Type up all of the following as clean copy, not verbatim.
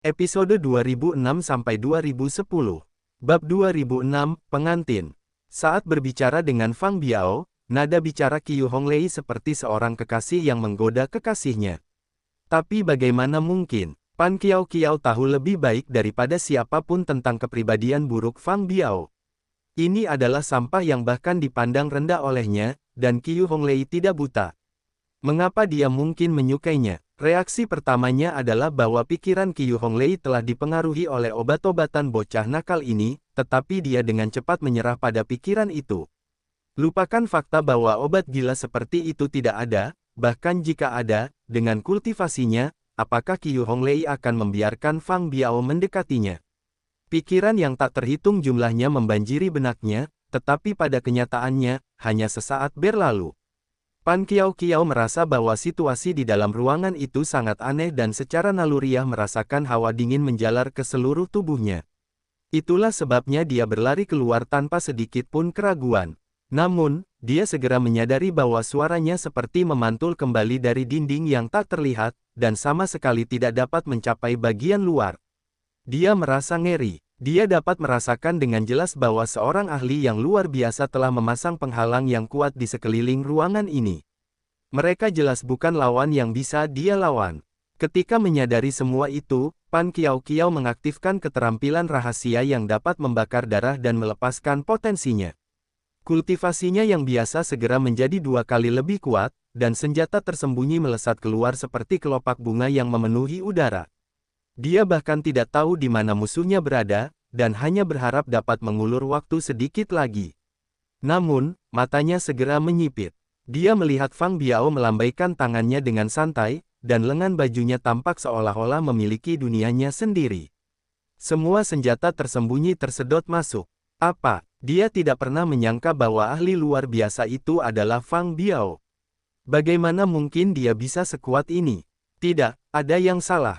Episode 2006-2010. Bab 2006, Pengantin. Saat berbicara dengan Fang Biao, nada bicara Qiu Honglei seperti seorang kekasih yang menggoda kekasihnya. Tapi bagaimana mungkin? Pan Kiao tahu lebih baik daripada siapapun tentang kepribadian buruk Fang Biao. Ini adalah sampah yang bahkan dipandang rendah olehnya, dan Qiu Honglei tidak buta. Mengapa dia mungkin menyukainya? Reaksi pertamanya adalah bahwa pikiran Qiu Honglei telah dipengaruhi oleh obat-obatan bocah nakal ini, tetapi dia dengan cepat menyerah pada pikiran itu. Lupakan fakta bahwa obat gila seperti itu tidak ada, bahkan jika ada, dengan kultivasinya, apakah Qiu Honglei akan membiarkan Fang Biao mendekatinya? Pikiran yang tak terhitung jumlahnya membanjiri benaknya, tetapi pada kenyataannya, hanya sesaat berlalu. Pan Kiao merasa bahwa situasi di dalam ruangan itu sangat aneh dan secara naluriah merasakan hawa dingin menjalar ke seluruh tubuhnya. Itulah sebabnya dia berlari keluar tanpa sedikit pun keraguan. Namun, dia segera menyadari bahwa suaranya seperti memantul kembali dari dinding yang tak terlihat, dan sama sekali tidak dapat mencapai bagian luar. Dia merasa ngeri. Dia dapat merasakan dengan jelas bahwa seorang ahli yang luar biasa telah memasang penghalang yang kuat di sekeliling ruangan ini. Mereka jelas bukan lawan yang bisa dia lawan. Ketika menyadari semua itu, Pan Kiao mengaktifkan keterampilan rahasia yang dapat membakar darah dan melepaskan potensinya. Kultivasinya yang biasa segera menjadi 2 kali lebih kuat, dan senjata tersembunyi melesat keluar seperti kelopak bunga yang memenuhi udara. Dia bahkan tidak tahu di mana musuhnya berada, dan hanya berharap dapat mengulur waktu sedikit lagi. Namun, matanya segera menyipit. Dia melihat Fang Biao melambaikan tangannya dengan santai, dan lengan bajunya tampak seolah-olah memiliki dunianya sendiri. Semua senjata tersembunyi tersedot masuk. Apa? Dia tidak pernah menyangka bahwa ahli luar biasa itu adalah Fang Biao. Bagaimana mungkin dia bisa sekuat ini? Tidak, ada yang salah.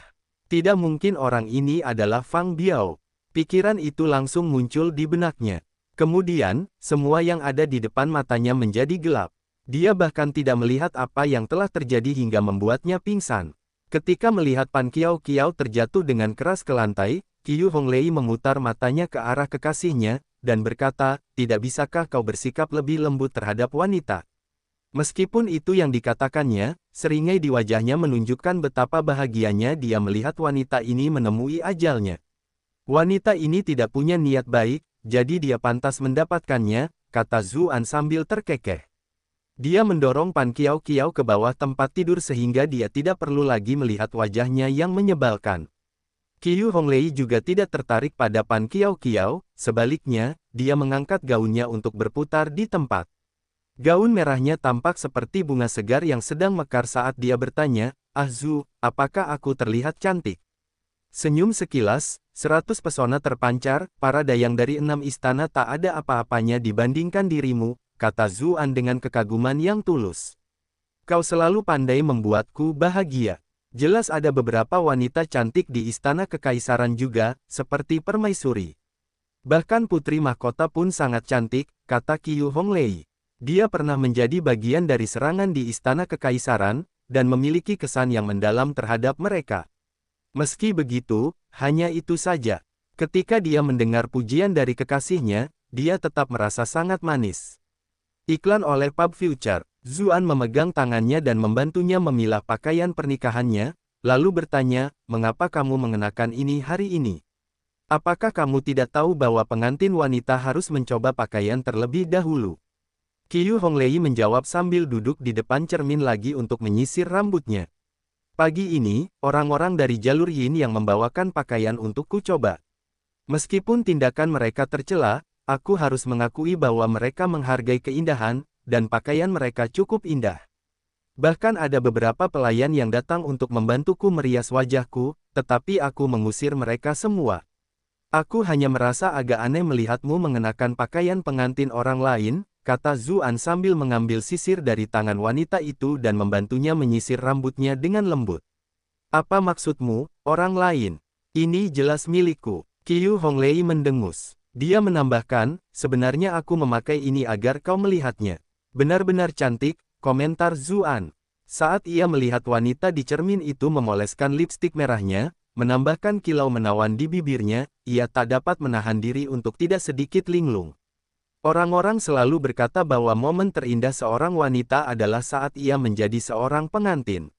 Tidak mungkin orang ini adalah Fang Biao. Pikiran itu langsung muncul di benaknya. Kemudian, semua yang ada di depan matanya menjadi gelap. Dia bahkan tidak melihat apa yang telah terjadi hingga membuatnya pingsan. Ketika melihat Pan Kiao terjatuh dengan keras ke lantai, Qiu Honglei memutar matanya ke arah kekasihnya, dan berkata, "Tidak bisakah kau bersikap lebih lembut terhadap wanita?" Meskipun itu yang dikatakannya, seringai di wajahnya menunjukkan betapa bahagianya dia melihat wanita ini menemui ajalnya. Wanita ini tidak punya niat baik, jadi dia pantas mendapatkannya, kata Zuan sambil terkekeh. Dia mendorong Pan Kiao ke bawah tempat tidur sehingga dia tidak perlu lagi melihat wajahnya yang menyebalkan. Qiu Honglei juga tidak tertarik pada Pan Kiao, sebaliknya, dia mengangkat gaunnya untuk berputar di tempat. Gaun merahnya tampak seperti bunga segar yang sedang mekar saat dia bertanya, "Ah Zu, apakah aku terlihat cantik?" Senyum sekilas, 100 pesona terpancar, para dayang dari 6 istana tak ada apa-apanya dibandingkan dirimu, kata Zuan dengan kekaguman yang tulus. Kau selalu pandai membuatku bahagia. Jelas ada beberapa wanita cantik di istana kekaisaran juga, seperti permaisuri. Bahkan putri mahkota pun sangat cantik, kata Qiu Honglei. Dia pernah menjadi bagian dari serangan di istana kekaisaran, dan memiliki kesan yang mendalam terhadap mereka. Meski begitu, hanya itu saja. Ketika dia mendengar pujian dari kekasihnya, dia tetap merasa sangat manis. Iklan oleh Pub Future. Zuan memegang tangannya dan membantunya memilah pakaian pernikahannya, lalu bertanya, "Mengapa kamu mengenakan ini hari ini? Apakah kamu tidak tahu bahwa pengantin wanita harus mencoba pakaian terlebih dahulu?" Qiu Honglei menjawab sambil duduk di depan cermin lagi untuk menyisir rambutnya. "Pagi ini, orang-orang dari jalur Yin yang membawakan pakaian untukku coba. Meskipun tindakan mereka tercela, aku harus mengakui bahwa mereka menghargai keindahan, dan pakaian mereka cukup indah. Bahkan ada beberapa pelayan yang datang untuk membantuku merias wajahku, tetapi aku mengusir mereka semua. Aku hanya merasa agak aneh melihatmu mengenakan pakaian pengantin orang lain," kata Zuan sambil mengambil sisir dari tangan wanita itu dan membantunya menyisir rambutnya dengan lembut. "Apa maksudmu, orang lain? Ini jelas milikku." Qiu Honglei mendengus. Dia menambahkan, "Sebenarnya aku memakai ini agar kau melihatnya. Benar-benar cantik," komentar Zuan. Saat ia melihat wanita di cermin itu memoleskan lipstik merahnya, menambahkan kilau menawan di bibirnya, ia tak dapat menahan diri untuk tidak sedikit linglung. Orang-orang selalu berkata bahwa momen terindah seorang wanita adalah saat ia menjadi seorang pengantin.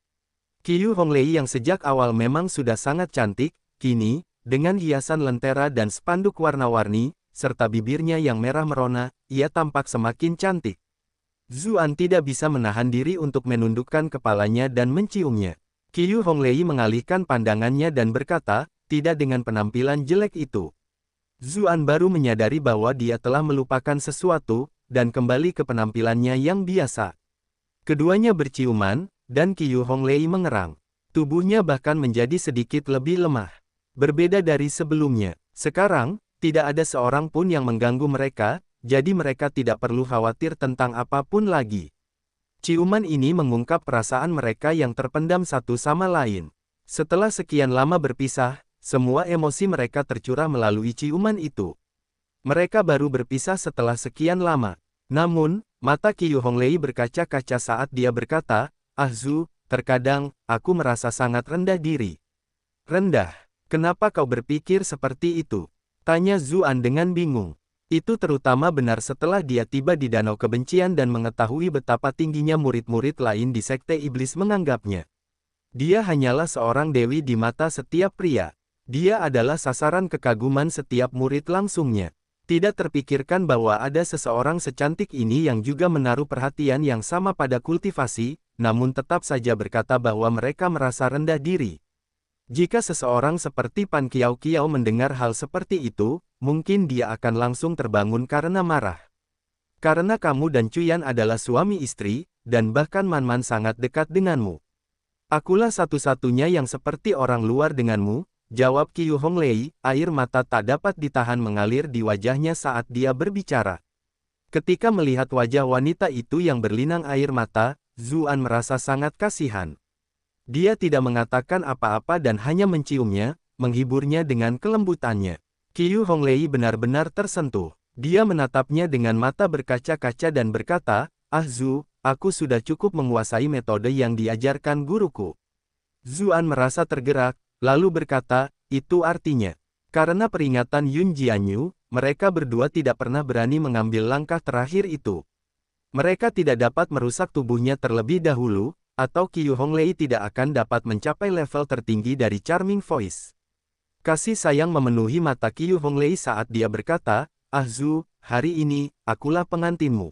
Qiu Honglei yang sejak awal memang sudah sangat cantik, kini, dengan hiasan lentera dan spanduk warna-warni, serta bibirnya yang merah merona, ia tampak semakin cantik. Zuan tidak bisa menahan diri untuk menundukkan kepalanya dan menciumnya. Qiu Honglei mengalihkan pandangannya dan berkata, tidak dengan penampilan jelek itu. Zuan baru menyadari bahwa dia telah melupakan sesuatu, dan kembali ke penampilannya yang biasa. Keduanya berciuman, dan Qiu Honglei mengerang. Tubuhnya bahkan menjadi sedikit lebih lemah. Berbeda dari sebelumnya, sekarang, tidak ada seorang pun yang mengganggu mereka, jadi mereka tidak perlu khawatir tentang apapun lagi. Ciuman ini mengungkap perasaan mereka yang terpendam satu sama lain. Setelah sekian lama berpisah, semua emosi mereka tercurah melalui ciuman itu. Mereka baru berpisah setelah sekian lama. Namun, mata Qiu Honglei berkaca-kaca saat dia berkata, "Ah Zu, terkadang, aku merasa sangat rendah diri." "Rendah? Kenapa kau berpikir seperti itu?" tanya Zuan dengan bingung. Itu terutama benar setelah dia tiba di Danau Kebencian dan mengetahui betapa tingginya murid-murid lain di Sekte Iblis menganggapnya. Dia hanyalah seorang dewi di mata setiap pria. Dia adalah sasaran kekaguman setiap murid langsungnya. Tidak terpikirkan bahwa ada seseorang secantik ini yang juga menaruh perhatian yang sama pada kultivasi, namun tetap saja berkata bahwa mereka merasa rendah diri. Jika seseorang seperti Pan Kiao mendengar hal seperti itu, mungkin dia akan langsung terbangun karena marah. Karena kamu dan Cuyan adalah suami istri, dan bahkan Man-Man sangat dekat denganmu. Akulah satu-satunya yang seperti orang luar denganmu, jawab Qiu Honglei, air mata tak dapat ditahan mengalir di wajahnya saat dia berbicara. Ketika melihat wajah wanita itu yang berlinang air mata, Zuan merasa sangat kasihan. Dia tidak mengatakan apa-apa dan hanya menciumnya, menghiburnya dengan kelembutannya. Qiu Honglei benar-benar tersentuh. Dia menatapnya dengan mata berkaca-kaca dan berkata, "Ah Zu, aku sudah cukup menguasai metode yang diajarkan guruku." Zuan merasa tergerak, lalu berkata, "Itu artinya, karena peringatan Yun Jianyu, mereka berdua tidak pernah berani mengambil langkah terakhir itu. Mereka tidak dapat merusak tubuhnya terlebih dahulu, atau Qiu Honglei tidak akan dapat mencapai level tertinggi dari Charming Voice." Kasih sayang memenuhi mata Qiu Honglei saat dia berkata, "Ah Zu, hari ini, akulah pengantinmu."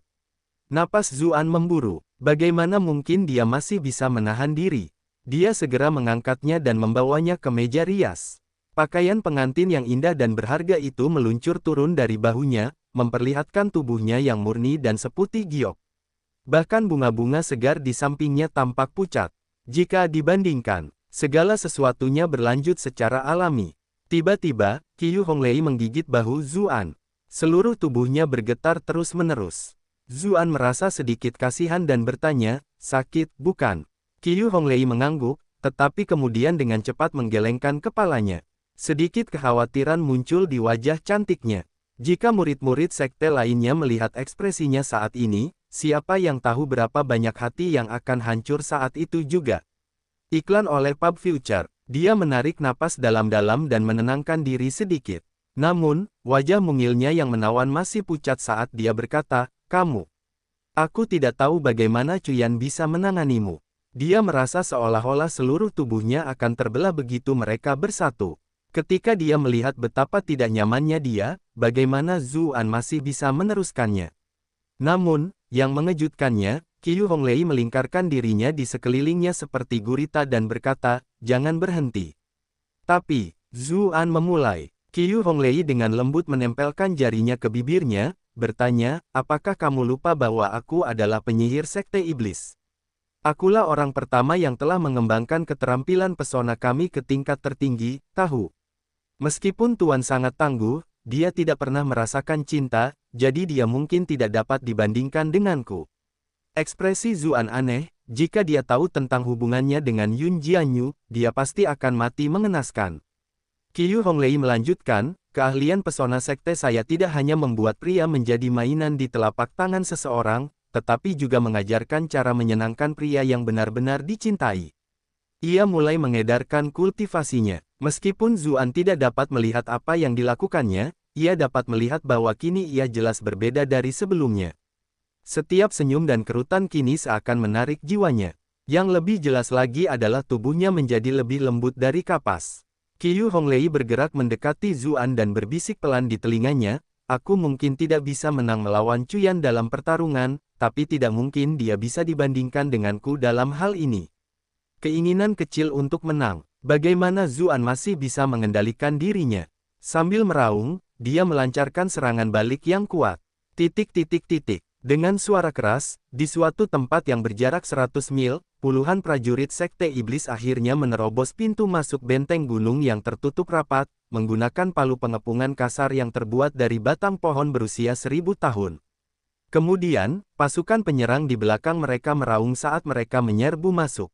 Napas Zuan memburu. Bagaimana mungkin dia masih bisa menahan diri? Dia segera mengangkatnya dan membawanya ke meja rias. Pakaian pengantin yang indah dan berharga itu meluncur turun dari bahunya, memperlihatkan tubuhnya yang murni dan seputih giok. Bahkan bunga-bunga segar di sampingnya tampak pucat. Jika dibandingkan, segala sesuatunya berlanjut secara alami. Tiba-tiba, Qiu Honglei menggigit bahu Zuan. Seluruh tubuhnya bergetar terus-menerus. Zuan merasa sedikit kasihan dan bertanya, "Sakit, bukan?" Qiu Honglei mengangguk, tetapi kemudian dengan cepat menggelengkan kepalanya. Sedikit kekhawatiran muncul di wajah cantiknya. Jika murid-murid sekte lainnya melihat ekspresinya saat ini, siapa yang tahu berapa banyak hati yang akan hancur saat itu juga. Iklan oleh Pub Future. Dia menarik napas dalam-dalam dan menenangkan diri sedikit. Namun, wajah mungilnya yang menawan masih pucat saat dia berkata, "Kamu. Aku tidak tahu bagaimana Cuyan bisa menanganimu." Dia merasa seolah-olah seluruh tubuhnya akan terbelah begitu mereka bersatu. Ketika dia melihat betapa tidak nyamannya dia, bagaimana Zuan masih bisa meneruskannya. Namun, yang mengejutkannya, Qiu Honglei melingkarkan dirinya di sekelilingnya seperti gurita dan berkata, "Jangan berhenti." Tapi, Zuan memulai. Qiu Honglei dengan lembut menempelkan jarinya ke bibirnya, bertanya, "Apakah kamu lupa bahwa aku adalah penyihir Sekte Iblis? Akulah orang pertama yang telah mengembangkan keterampilan pesona kami ke tingkat tertinggi, tahu. Meskipun Tuan sangat tangguh, dia tidak pernah merasakan cinta, jadi dia mungkin tidak dapat dibandingkan denganku." Ekspresi Zuan aneh, jika dia tahu tentang hubungannya dengan Yun Jianyu, dia pasti akan mati mengenaskan. Qiu Honglei melanjutkan, "Keahlian pesona sekte saya tidak hanya membuat pria menjadi mainan di telapak tangan seseorang, tetapi juga mengajarkan cara menyenangkan pria yang benar-benar dicintai. Ia mulai mengedarkan kultivasinya. Meskipun Zuan tidak dapat melihat apa yang dilakukannya, ia dapat melihat bahwa kini ia jelas berbeda dari sebelumnya. Setiap senyum dan kerutan kini seakan menarik jiwanya. Yang lebih jelas lagi adalah tubuhnya menjadi lebih lembut dari kapas. Qiu Honglei bergerak mendekati Zuan dan berbisik pelan di telinganya, "Aku mungkin tidak bisa menang melawan Cuyan dalam pertarungan, tapi tidak mungkin dia bisa dibandingkan denganku dalam hal ini." Keinginan kecil untuk menang. Bagaimana Zuan masih bisa mengendalikan dirinya? Sambil meraung, dia melancarkan serangan balik yang kuat. Dengan suara keras, di suatu tempat yang berjarak 100 mil, puluhan prajurit Sekte Iblis akhirnya menerobos pintu masuk benteng gunung yang tertutup rapat, menggunakan palu pengepungan kasar yang terbuat dari batang pohon berusia 1000 tahun. Kemudian, pasukan penyerang di belakang mereka meraung saat mereka menyerbu masuk.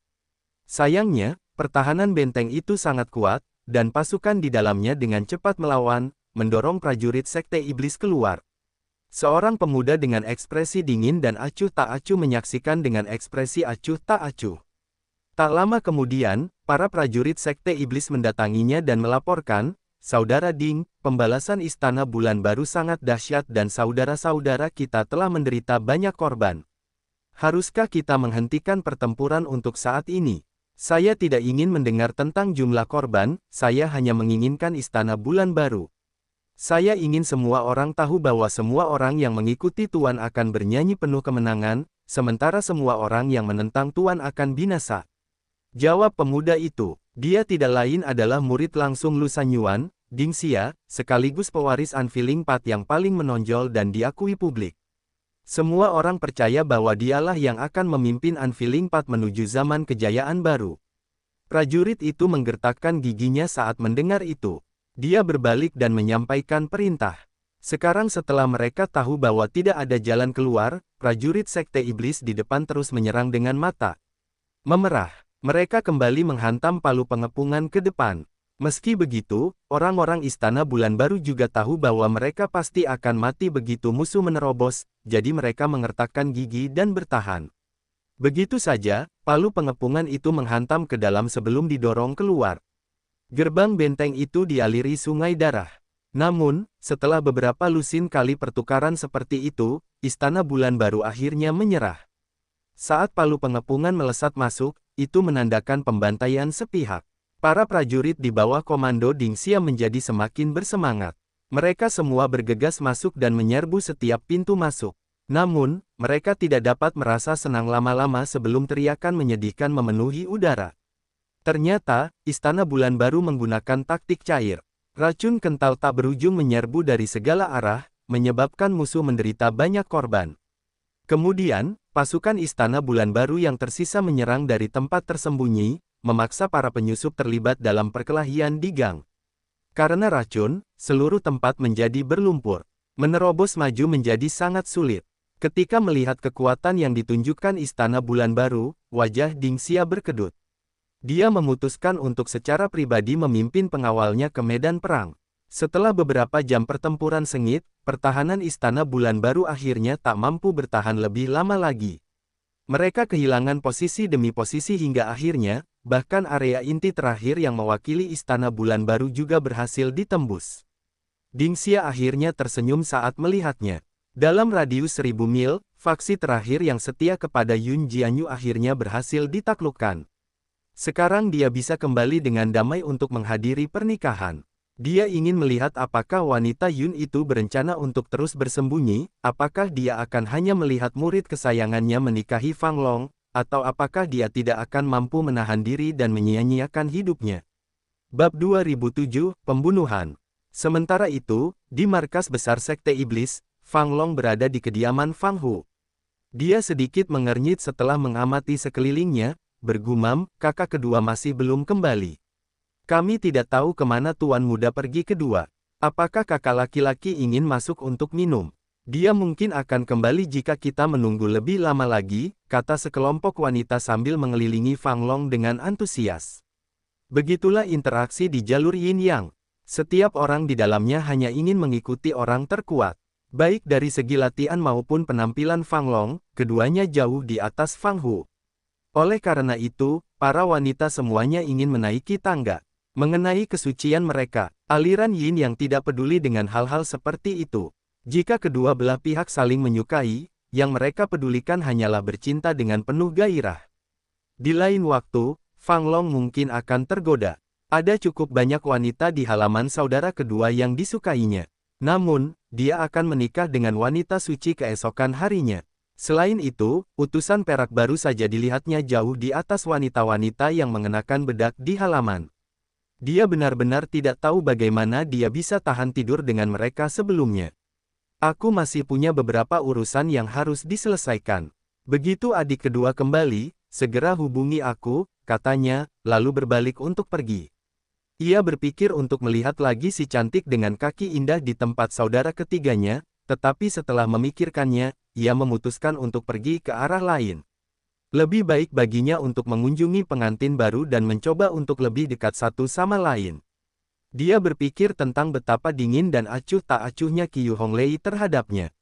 Sayangnya, pertahanan benteng itu sangat kuat, dan pasukan di dalamnya dengan cepat melawan, mendorong prajurit Sekte Iblis keluar. Seorang pemuda dengan ekspresi dingin dan acuh tak acuh menyaksikan dengan ekspresi acuh tak acuh. Tak lama kemudian, para prajurit Sekte Iblis mendatanginya dan melaporkan, "Saudara Ding, pembalasan Istana Bulan Baru sangat dahsyat dan saudara-saudara kita telah menderita banyak korban. Haruskah kita menghentikan pertempuran untuk saat ini? Saya tidak ingin mendengar tentang jumlah korban, saya hanya menginginkan Istana Bulan Baru. Saya ingin semua orang tahu bahwa semua orang yang mengikuti Tuan akan bernyanyi penuh kemenangan, sementara semua orang yang menentang Tuan akan binasa." Jawab pemuda itu. Dia tidak lain adalah murid langsung Lu Sanyuan, Ding Xia, sekaligus pewaris Unfeeling Path yang paling menonjol dan diakui publik. Semua orang percaya bahwa dialah yang akan memimpin Unfeeling Path menuju zaman kejayaan baru. Prajurit itu menggertakkan giginya saat mendengar itu. Dia berbalik dan menyampaikan perintah. Sekarang setelah mereka tahu bahwa tidak ada jalan keluar, prajurit Sekte Iblis di depan terus menyerang dengan mata memerah. Mereka kembali menghantam palu pengepungan ke depan. Meski begitu, orang-orang Istana Bulan Baru juga tahu bahwa mereka pasti akan mati begitu musuh menerobos, jadi mereka mengertakkan gigi dan bertahan. Begitu saja, palu pengepungan itu menghantam ke dalam sebelum didorong keluar. Gerbang benteng itu dialiri sungai darah. Namun, setelah beberapa lusin kali pertukaran seperti itu, Istana Bulan Baru akhirnya menyerah. Saat palu pengepungan melesat masuk, itu menandakan pembantaian sepihak. Para prajurit di bawah komando Ding Xia menjadi semakin bersemangat. Mereka semua bergegas masuk dan menyerbu setiap pintu masuk. Namun, mereka tidak dapat merasa senang lama-lama sebelum teriakan menyedihkan memenuhi udara. Ternyata, Istana Bulan Baru menggunakan taktik cair. Racun kental tak berujung menyerbu dari segala arah, menyebabkan musuh menderita banyak korban. Kemudian, pasukan Istana Bulan Baru yang tersisa menyerang dari tempat tersembunyi, memaksa para penyusup terlibat dalam perkelahian di gang. Karena racun, seluruh tempat menjadi berlumpur. Menerobos maju menjadi sangat sulit. Ketika melihat kekuatan yang ditunjukkan Istana Bulan Baru, wajah Ding Xia berkedut. Dia memutuskan untuk secara pribadi memimpin pengawalnya ke medan perang. Setelah beberapa jam pertempuran sengit, pertahanan Istana Bulan Baru akhirnya tak mampu bertahan lebih lama lagi. Mereka kehilangan posisi demi posisi hingga akhirnya, bahkan area inti terakhir yang mewakili Istana Bulan Baru juga berhasil ditembus. Ding Xia akhirnya tersenyum saat melihatnya. Dalam radius 1000 mil, faksi terakhir yang setia kepada Yun Jianyu akhirnya berhasil ditaklukkan. Sekarang dia bisa kembali dengan damai untuk menghadiri pernikahan. Dia ingin melihat apakah wanita Yun itu berencana untuk terus bersembunyi, apakah dia akan hanya melihat murid kesayangannya menikahi Fang Long, atau apakah dia tidak akan mampu menahan diri dan menyia-nyiakan hidupnya. Bab 2007, Pembunuhan. Sementara itu, di markas besar Sekte Iblis, Fang Long berada di kediaman Fang Hu. Dia sedikit mengernyit setelah mengamati sekelilingnya, bergumam, kakak kedua masih belum kembali. Kami tidak tahu kemana Tuan Muda pergi kedua. Apakah kakak laki-laki ingin masuk untuk minum? Dia mungkin akan kembali jika kita menunggu lebih lama lagi, kata sekelompok wanita sambil mengelilingi Fang Long dengan antusias. Begitulah interaksi di jalur Yin Yang. Setiap orang di dalamnya hanya ingin mengikuti orang terkuat. Baik dari segi latihan maupun penampilan Fang Long, keduanya jauh di atas Fang Hu. Oleh karena itu, para wanita semuanya ingin menaiki tangga. Mengenai kesucian mereka, aliran Yin yang tidak peduli dengan hal-hal seperti itu. Jika kedua belah pihak saling menyukai, yang mereka pedulikan hanyalah bercinta dengan penuh gairah. Di lain waktu, Fang Long mungkin akan tergoda. Ada cukup banyak wanita di halaman saudara kedua yang disukainya. Namun, dia akan menikah dengan wanita suci keesokan harinya. Selain itu, utusan perak baru saja dilihatnya jauh di atas wanita-wanita yang mengenakan bedak di halaman. Dia benar-benar tidak tahu bagaimana dia bisa tahan tidur dengan mereka sebelumnya. Aku masih punya beberapa urusan yang harus diselesaikan. Begitu adik kedua kembali, segera hubungi aku, katanya, lalu berbalik untuk pergi. Ia berpikir untuk melihat lagi si cantik dengan kaki indah di tempat saudara ketiganya, tetapi setelah memikirkannya, ia memutuskan untuk pergi ke arah lain. Lebih baik baginya untuk mengunjungi pengantin baru dan mencoba untuk lebih dekat satu sama lain. Dia berpikir tentang betapa dingin dan acuh tak acuhnya Qiu Honglei terhadapnya.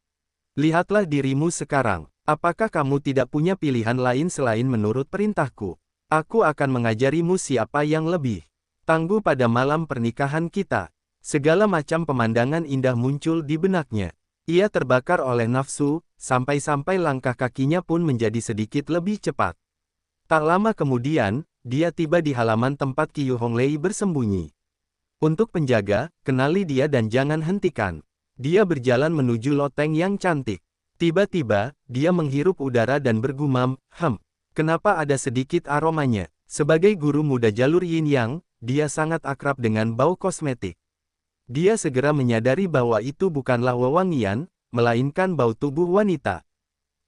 Lihatlah dirimu sekarang, apakah kamu tidak punya pilihan lain selain menurut perintahku? Aku akan mengajarimu siapa yang lebih tangguh pada malam pernikahan kita. Segala macam pemandangan indah muncul di benaknya. Ia terbakar oleh nafsu, sampai-sampai langkah kakinya pun menjadi sedikit lebih cepat. Tak lama kemudian, dia tiba di halaman tempat Qiu Honglei bersembunyi. Untuk penjaga, kenali dia dan jangan hentikan. Dia berjalan menuju loteng yang cantik. Tiba-tiba, dia menghirup udara dan bergumam, kenapa ada sedikit aromanya? Sebagai guru muda jalur Yin Yang, dia sangat akrab dengan bau kosmetik. Dia segera menyadari bahwa itu bukanlah wewangian, melainkan bau tubuh wanita.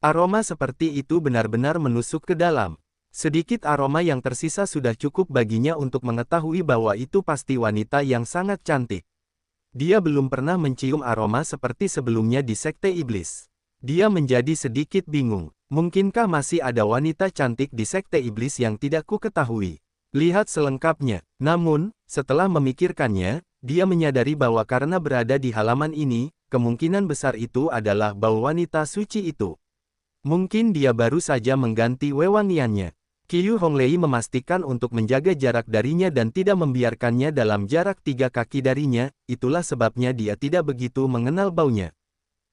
Aroma seperti itu benar-benar menusuk ke dalam. Sedikit aroma yang tersisa sudah cukup baginya untuk mengetahui bahwa itu pasti wanita yang sangat cantik. Dia belum pernah mencium aroma seperti sebelumnya di Sekte Iblis. Dia menjadi sedikit bingung. Mungkinkah masih ada wanita cantik di Sekte Iblis yang tidak ku ketahui? Lihat selengkapnya. Namun, setelah memikirkannya, dia menyadari bahwa karena berada di halaman ini, kemungkinan besar itu adalah bau wanita suci itu. Mungkin dia baru saja mengganti wewangiannya. Qiu Honglei memastikan untuk menjaga jarak darinya dan tidak membiarkannya dalam jarak 3 kaki darinya, itulah sebabnya dia tidak begitu mengenal baunya.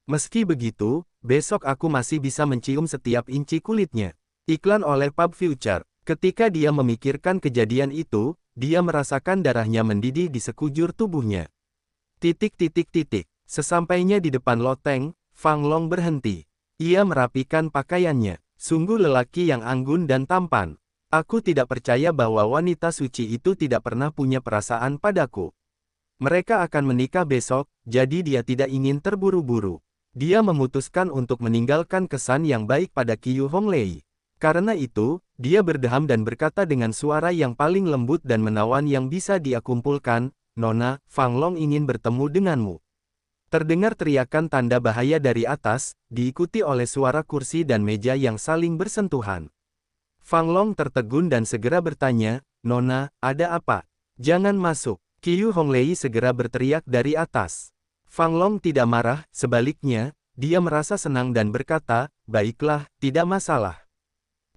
Meski begitu, besok aku masih bisa mencium setiap inci kulitnya. Iklan oleh Pub Future. Ketika dia memikirkan kejadian itu, dia merasakan darahnya mendidih di sekujur tubuhnya. Sesampainya di depan loteng, Fang Long berhenti. Ia merapikan pakaiannya. Sungguh lelaki yang anggun dan tampan. Aku tidak percaya bahwa wanita suci itu tidak pernah punya perasaan padaku. Mereka akan menikah besok, jadi dia tidak ingin terburu-buru. Dia memutuskan untuk meninggalkan kesan yang baik pada Qiu Honglei. Karena itu, dia berdeham dan berkata dengan suara yang paling lembut dan menawan yang bisa dia kumpulkan, "Nona, Fang Long ingin bertemu denganmu." Terdengar teriakan tanda bahaya dari atas, diikuti oleh suara kursi dan meja yang saling bersentuhan. Fang Long tertegun dan segera bertanya, "Nona, ada apa? Jangan masuk." Qiu Honglei segera berteriak dari atas. Fang Long tidak marah, sebaliknya, dia merasa senang dan berkata, "Baiklah, tidak masalah.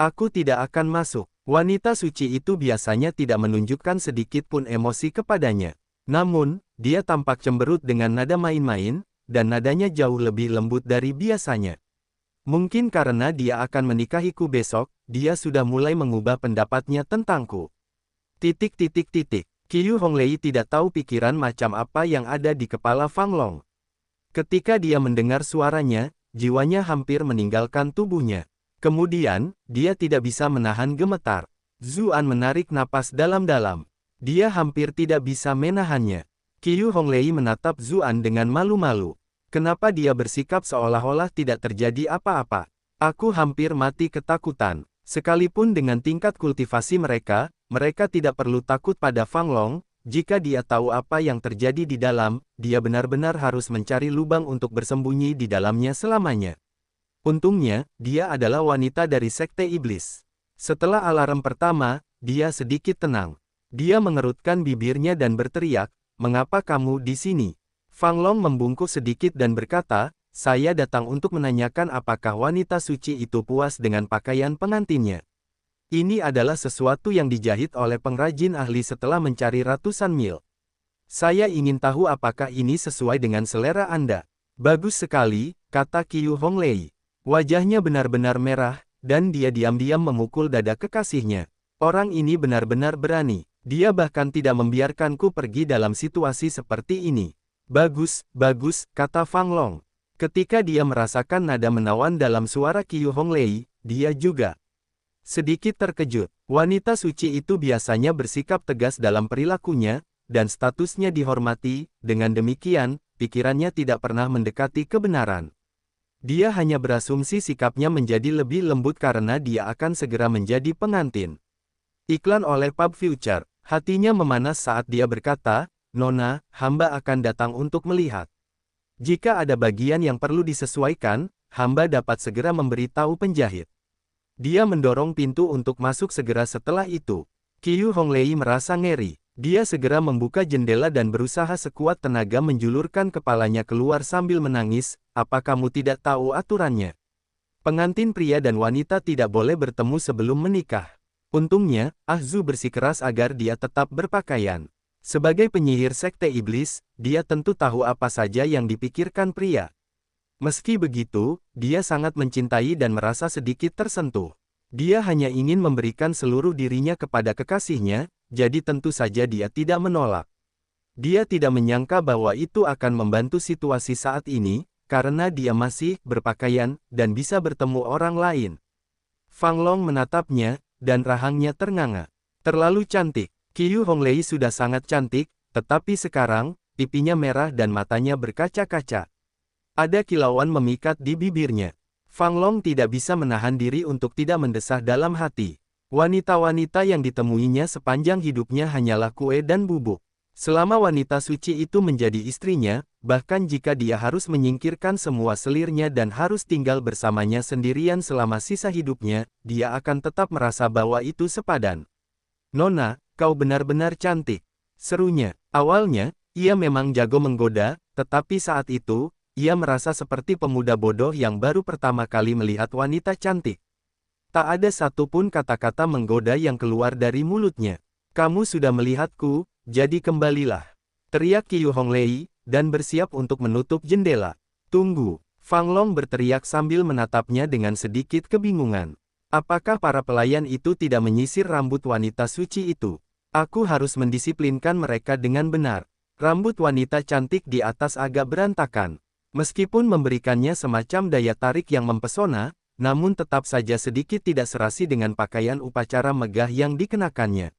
Aku tidak akan masuk." Wanita suci itu biasanya tidak menunjukkan sedikit pun emosi kepadanya. Namun, dia tampak cemberut dengan nada main-main, dan nadanya jauh lebih lembut dari biasanya. Mungkin karena dia akan menikahiku besok, dia sudah mulai mengubah pendapatnya tentangku. Qiu Honglei tidak tahu pikiran macam apa yang ada di kepala Fang Long. Ketika dia mendengar suaranya, jiwanya hampir meninggalkan tubuhnya. Kemudian, dia tidak bisa menahan gemetar. Zuan menarik napas dalam-dalam. Dia hampir tidak bisa menahannya. Qiu Honglei menatap Zuan dengan malu-malu. Kenapa dia bersikap seolah-olah tidak terjadi apa-apa? Aku hampir mati ketakutan. Sekalipun dengan tingkat kultivasi mereka, mereka tidak perlu takut pada Fang Long. Jika dia tahu apa yang terjadi di dalam, dia benar-benar harus mencari lubang untuk bersembunyi di dalamnya selamanya. Untungnya, dia adalah wanita dari Sekte Iblis. Setelah alarm pertama, dia sedikit tenang. Dia mengerutkan bibirnya dan berteriak, "Mengapa kamu di sini?" Fang Long membungkuk sedikit dan berkata, "Saya datang untuk menanyakan apakah wanita suci itu puas dengan pakaian pengantinnya." Ini adalah sesuatu yang dijahit oleh pengrajin ahli setelah mencari ratusan mil. Saya ingin tahu apakah ini sesuai dengan selera Anda. Bagus sekali, kata Qiu Honglei. Wajahnya benar-benar merah, dan dia diam-diam memukul dada kekasihnya. Orang ini benar-benar berani. Dia bahkan tidak membiarkanku pergi dalam situasi seperti ini. Bagus, bagus, kata Fang Long. Ketika dia merasakan nada menawan dalam suara Qiu Honglei, dia juga sedikit terkejut. Wanita suci itu biasanya bersikap tegas dalam perilakunya, dan statusnya dihormati. Dengan demikian, pikirannya tidak pernah mendekati kebenaran. Dia hanya berasumsi sikapnya menjadi lebih lembut karena dia akan segera menjadi pengantin. Iklan oleh Pub Future. Hatinya memanas saat dia berkata, "Nona, hamba akan datang untuk melihat. Jika ada bagian yang perlu disesuaikan, hamba dapat segera memberitahu penjahit." Dia mendorong pintu untuk masuk segera setelah itu. Qiu Honglei merasa ngeri. Dia segera membuka jendela dan berusaha sekuat tenaga menjulurkan kepalanya keluar sambil menangis. Apa kamu tidak tahu aturannya? Pengantin pria dan wanita tidak boleh bertemu sebelum menikah. Untungnya, Ah Zu bersikeras agar dia tetap berpakaian. Sebagai penyihir sekte iblis, dia tentu tahu apa saja yang dipikirkan pria. Meski begitu, dia sangat mencintai dan merasa sedikit tersentuh. Dia hanya ingin memberikan seluruh dirinya kepada kekasihnya, jadi tentu saja dia tidak menolak. Dia tidak menyangka bahwa itu akan membantu situasi saat ini, karena dia masih berpakaian dan bisa bertemu orang lain. Fang Long menatapnya, dan rahangnya ternganga. Terlalu cantik. Qiu Honglei sudah sangat cantik, tetapi sekarang, pipinya merah dan matanya berkaca-kaca. Ada kilauan memikat di bibirnya. Fang Long tidak bisa menahan diri untuk tidak mendesah dalam hati. Wanita-wanita yang ditemuinya sepanjang hidupnya hanyalah kue dan bubuk. Selama wanita suci itu menjadi istrinya, bahkan jika dia harus menyingkirkan semua selirnya dan harus tinggal bersamanya sendirian selama sisa hidupnya, dia akan tetap merasa bahwa itu sepadan. "Nona, kau benar-benar cantik," serunya. Awalnya, ia memang jago menggoda, tetapi saat itu, ia merasa seperti pemuda bodoh yang baru pertama kali melihat wanita cantik. Tak ada satupun kata-kata menggoda yang keluar dari mulutnya. "Kamu sudah melihatku, jadi kembalilah," teriak Qiu Honglei, dan bersiap untuk menutup jendela. "Tunggu," Fang Long berteriak sambil menatapnya dengan sedikit kebingungan. Apakah para pelayan itu tidak menyisir rambut wanita suci itu? Aku harus mendisiplinkan mereka dengan benar. Rambut wanita cantik di atas agak berantakan. Meskipun memberikannya semacam daya tarik yang mempesona, namun tetap saja sedikit tidak serasi dengan pakaian upacara megah yang dikenakannya.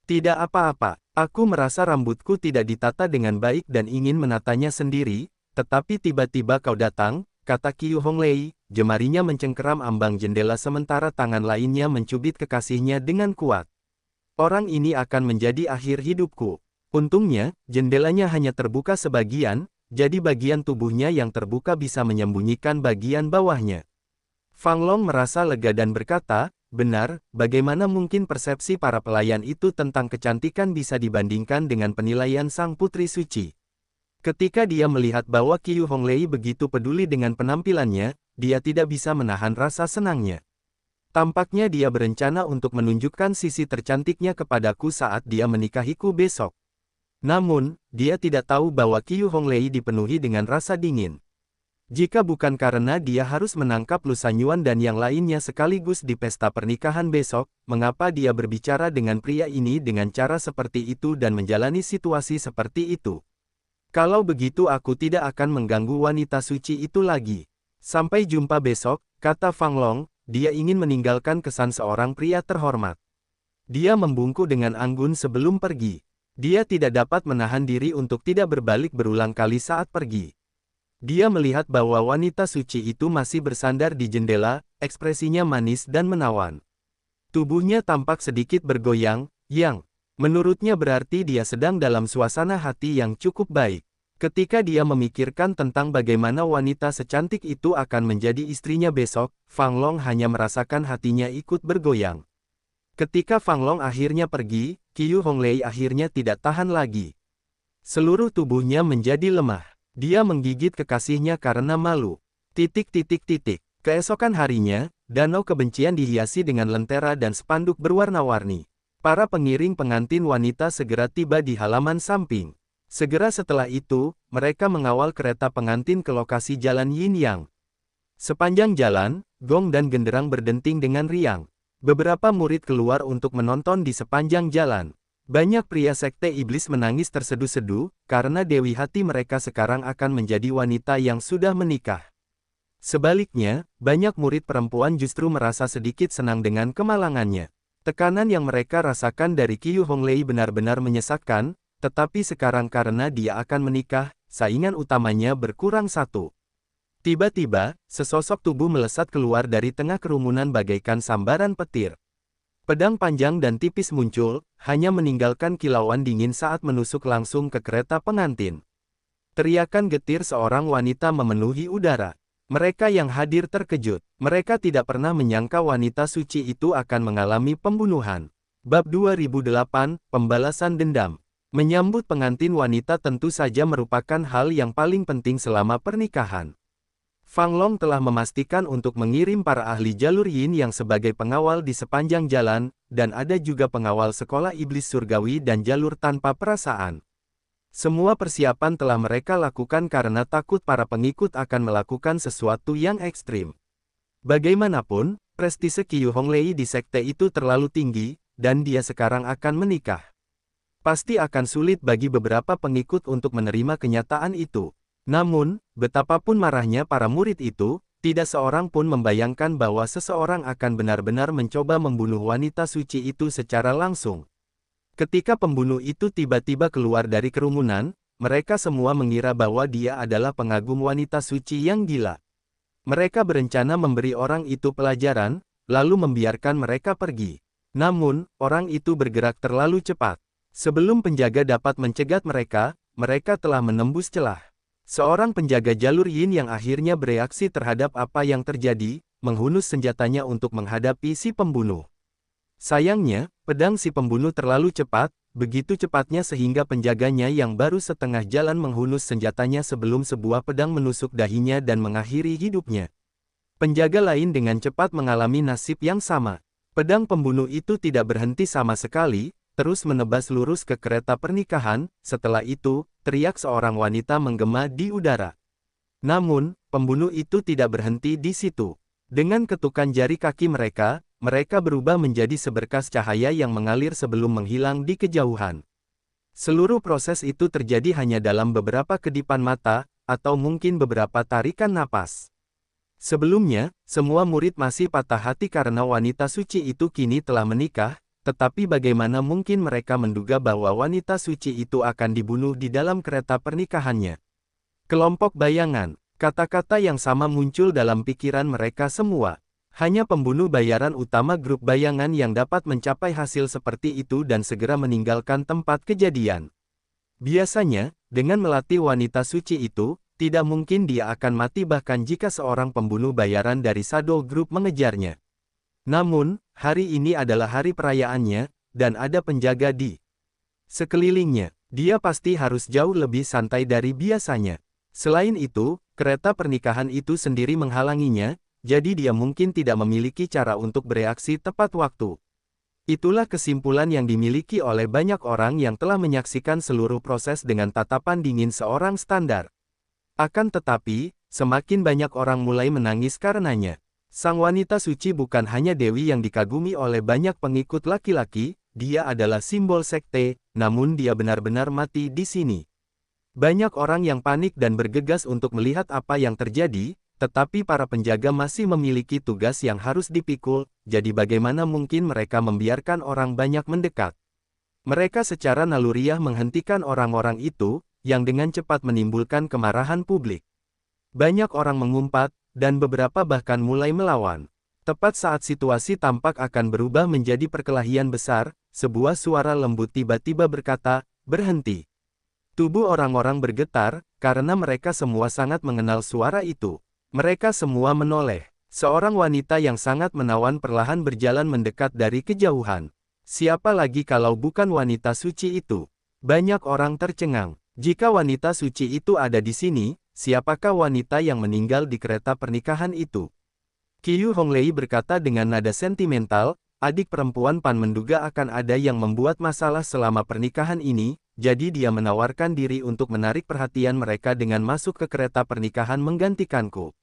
"Tidak apa-apa, aku merasa rambutku tidak ditata dengan baik dan ingin menatanya sendiri, tetapi tiba-tiba kau datang," kata Qiu Honglei, jemarinya mencengkeram ambang jendela sementara tangan lainnya mencubit kekasihnya dengan kuat. "Orang ini akan menjadi akhir hidupku." Untungnya, jendelanya hanya terbuka sebagian, jadi bagian tubuhnya yang terbuka bisa menyembunyikan bagian bawahnya. Fang Long merasa lega dan berkata, "Benar, bagaimana mungkin persepsi para pelayan itu tentang kecantikan bisa dibandingkan dengan penilaian sang putri suci?" Ketika dia melihat bahwa Qiu Honglei begitu peduli dengan penampilannya, dia tidak bisa menahan rasa senangnya. Tampaknya dia berencana untuk menunjukkan sisi tercantiknya kepadaku saat dia menikahiku besok. Namun, dia tidak tahu bahwa Qiu Honglei dipenuhi dengan rasa dingin. Jika bukan karena dia harus menangkap Lu Sanyuan dan yang lainnya sekaligus di pesta pernikahan besok, mengapa dia berbicara dengan pria ini dengan cara seperti itu dan menjalani situasi seperti itu? Kalau begitu aku tidak akan mengganggu wanita suci itu lagi. Sampai jumpa besok, kata Fang Long, dia ingin meninggalkan kesan seorang pria terhormat. Dia membungkuk dengan anggun sebelum pergi. Dia tidak dapat menahan diri untuk tidak berbalik berulang kali saat pergi. Dia melihat bahwa wanita suci itu masih bersandar di jendela, ekspresinya manis dan menawan. Tubuhnya tampak sedikit bergoyang, yang menurutnya berarti dia sedang dalam suasana hati yang cukup baik. Ketika dia memikirkan tentang bagaimana wanita secantik itu akan menjadi istrinya besok, Fang Long hanya merasakan hatinya ikut bergoyang. Ketika Fang Long akhirnya pergi, Qiu Honglei akhirnya tidak tahan lagi. Seluruh tubuhnya menjadi lemah. Dia menggigit kekasihnya karena malu. Keesokan harinya, danau kebencian dihiasi dengan lentera dan spanduk berwarna-warni. Para pengiring pengantin wanita segera tiba di halaman samping. Segera setelah itu, mereka mengawal kereta pengantin ke lokasi Jalan Yin Yang. Sepanjang jalan, gong dan genderang berdenting dengan riang. Beberapa murid keluar untuk menonton di sepanjang jalan. Banyak pria sekte iblis menangis terseduh-seduh, karena dewi hati mereka sekarang akan menjadi wanita yang sudah menikah. Sebaliknya, banyak murid perempuan justru merasa sedikit senang dengan kemalangannya. Tekanan yang mereka rasakan dari Qiu Honglei benar-benar menyesakkan, tetapi sekarang karena dia akan menikah, saingan utamanya berkurang satu. Tiba-tiba, sesosok tubuh melesat keluar dari tengah kerumunan bagaikan sambaran petir. Pedang panjang dan tipis muncul, hanya meninggalkan kilauan dingin saat menusuk langsung ke kereta pengantin. Teriakan getir seorang wanita memenuhi udara. Mereka yang hadir terkejut. Mereka tidak pernah menyangka wanita suci itu akan mengalami pembunuhan. Bab 2008, Pembalasan Dendam. Menyambut pengantin wanita tentu saja merupakan hal yang paling penting selama pernikahan. Fang Long telah memastikan untuk mengirim para ahli jalur Yin yang sebagai pengawal di sepanjang jalan, dan ada juga pengawal sekolah iblis surgawi dan jalur tanpa perasaan. Semua persiapan telah mereka lakukan karena takut para pengikut akan melakukan sesuatu yang ekstrim. Bagaimanapun, prestise Qiu Honglei di sekte itu terlalu tinggi, dan dia sekarang akan menikah. Pasti akan sulit bagi beberapa pengikut untuk menerima kenyataan itu. Namun, betapapun marahnya para murid itu, tidak seorang pun membayangkan bahwa seseorang akan benar-benar mencoba membunuh wanita suci itu secara langsung. Ketika pembunuh itu tiba-tiba keluar dari kerumunan, mereka semua mengira bahwa dia adalah pengagum wanita suci yang gila. Mereka berencana memberi orang itu pelajaran, lalu membiarkan mereka pergi. Namun, orang itu bergerak terlalu cepat. Sebelum penjaga dapat mencegat mereka, mereka telah menembus celah. Seorang penjaga jalur Yin yang akhirnya bereaksi terhadap apa yang terjadi, menghunus senjatanya untuk menghadapi si pembunuh. Sayangnya, pedang si pembunuh terlalu cepat, begitu cepatnya sehingga penjaganya yang baru setengah jalan menghunus senjatanya sebelum sebuah pedang menusuk dahinya dan mengakhiri hidupnya. Penjaga lain dengan cepat mengalami nasib yang sama. Pedang pembunuh itu tidak berhenti sama sekali, terus menebas lurus ke kereta pernikahan. Setelah itu, teriak seorang wanita menggema di udara. Namun, pembunuh itu tidak berhenti di situ. Dengan ketukan jari kaki mereka berubah menjadi seberkas cahaya yang mengalir sebelum menghilang di kejauhan. Seluruh proses itu terjadi hanya dalam beberapa kedipan mata, atau mungkin beberapa tarikan napas. Sebelumnya, semua murid masih patah hati karena wanita suci itu kini telah menikah, tetapi bagaimana mungkin mereka menduga bahwa wanita suci itu akan dibunuh di dalam kereta pernikahannya. Kelompok bayangan, kata-kata yang sama muncul dalam pikiran mereka semua. Hanya pembunuh bayaran utama grup bayangan yang dapat mencapai hasil seperti itu dan segera meninggalkan tempat kejadian. Biasanya, dengan melatih wanita suci itu, tidak mungkin dia akan mati bahkan jika seorang pembunuh bayaran dari Shadow Group mengejarnya. Namun, hari ini adalah hari perayaannya, dan ada penjaga di sekelilingnya. Dia pasti harus jauh lebih santai dari biasanya. Selain itu, kereta pernikahan itu sendiri menghalanginya, jadi dia mungkin tidak memiliki cara untuk bereaksi tepat waktu. Itulah kesimpulan yang dimiliki oleh banyak orang yang telah menyaksikan seluruh proses dengan tatapan dingin seorang standar. Akan tetapi, semakin banyak orang mulai menangis karenanya. Sang wanita suci bukan hanya dewi yang dikagumi oleh banyak pengikut laki-laki, dia adalah simbol sekte, namun dia benar-benar mati di sini. Banyak orang yang panik dan bergegas untuk melihat apa yang terjadi, tetapi para penjaga masih memiliki tugas yang harus dipikul, jadi bagaimana mungkin mereka membiarkan orang banyak mendekat. Mereka secara naluriah menghentikan orang-orang itu, yang dengan cepat menimbulkan kemarahan publik. Banyak orang mengumpat, dan beberapa bahkan mulai melawan. Tepat saat situasi tampak akan berubah menjadi perkelahian besar, sebuah suara lembut tiba-tiba berkata, "Berhenti." Tubuh orang-orang bergetar, karena mereka semua sangat mengenal suara itu. Mereka semua menoleh. Seorang wanita yang sangat menawan perlahan berjalan mendekat dari kejauhan. Siapa lagi kalau bukan wanita suci itu? Banyak orang tercengang. Jika wanita suci itu ada di sini, siapakah wanita yang meninggal di kereta pernikahan itu? Qiu Honglei berkata dengan nada sentimental, adik perempuan Pan menduga akan ada yang membuat masalah selama pernikahan ini, jadi dia menawarkan diri untuk menarik perhatian mereka dengan masuk ke kereta pernikahan menggantikanku.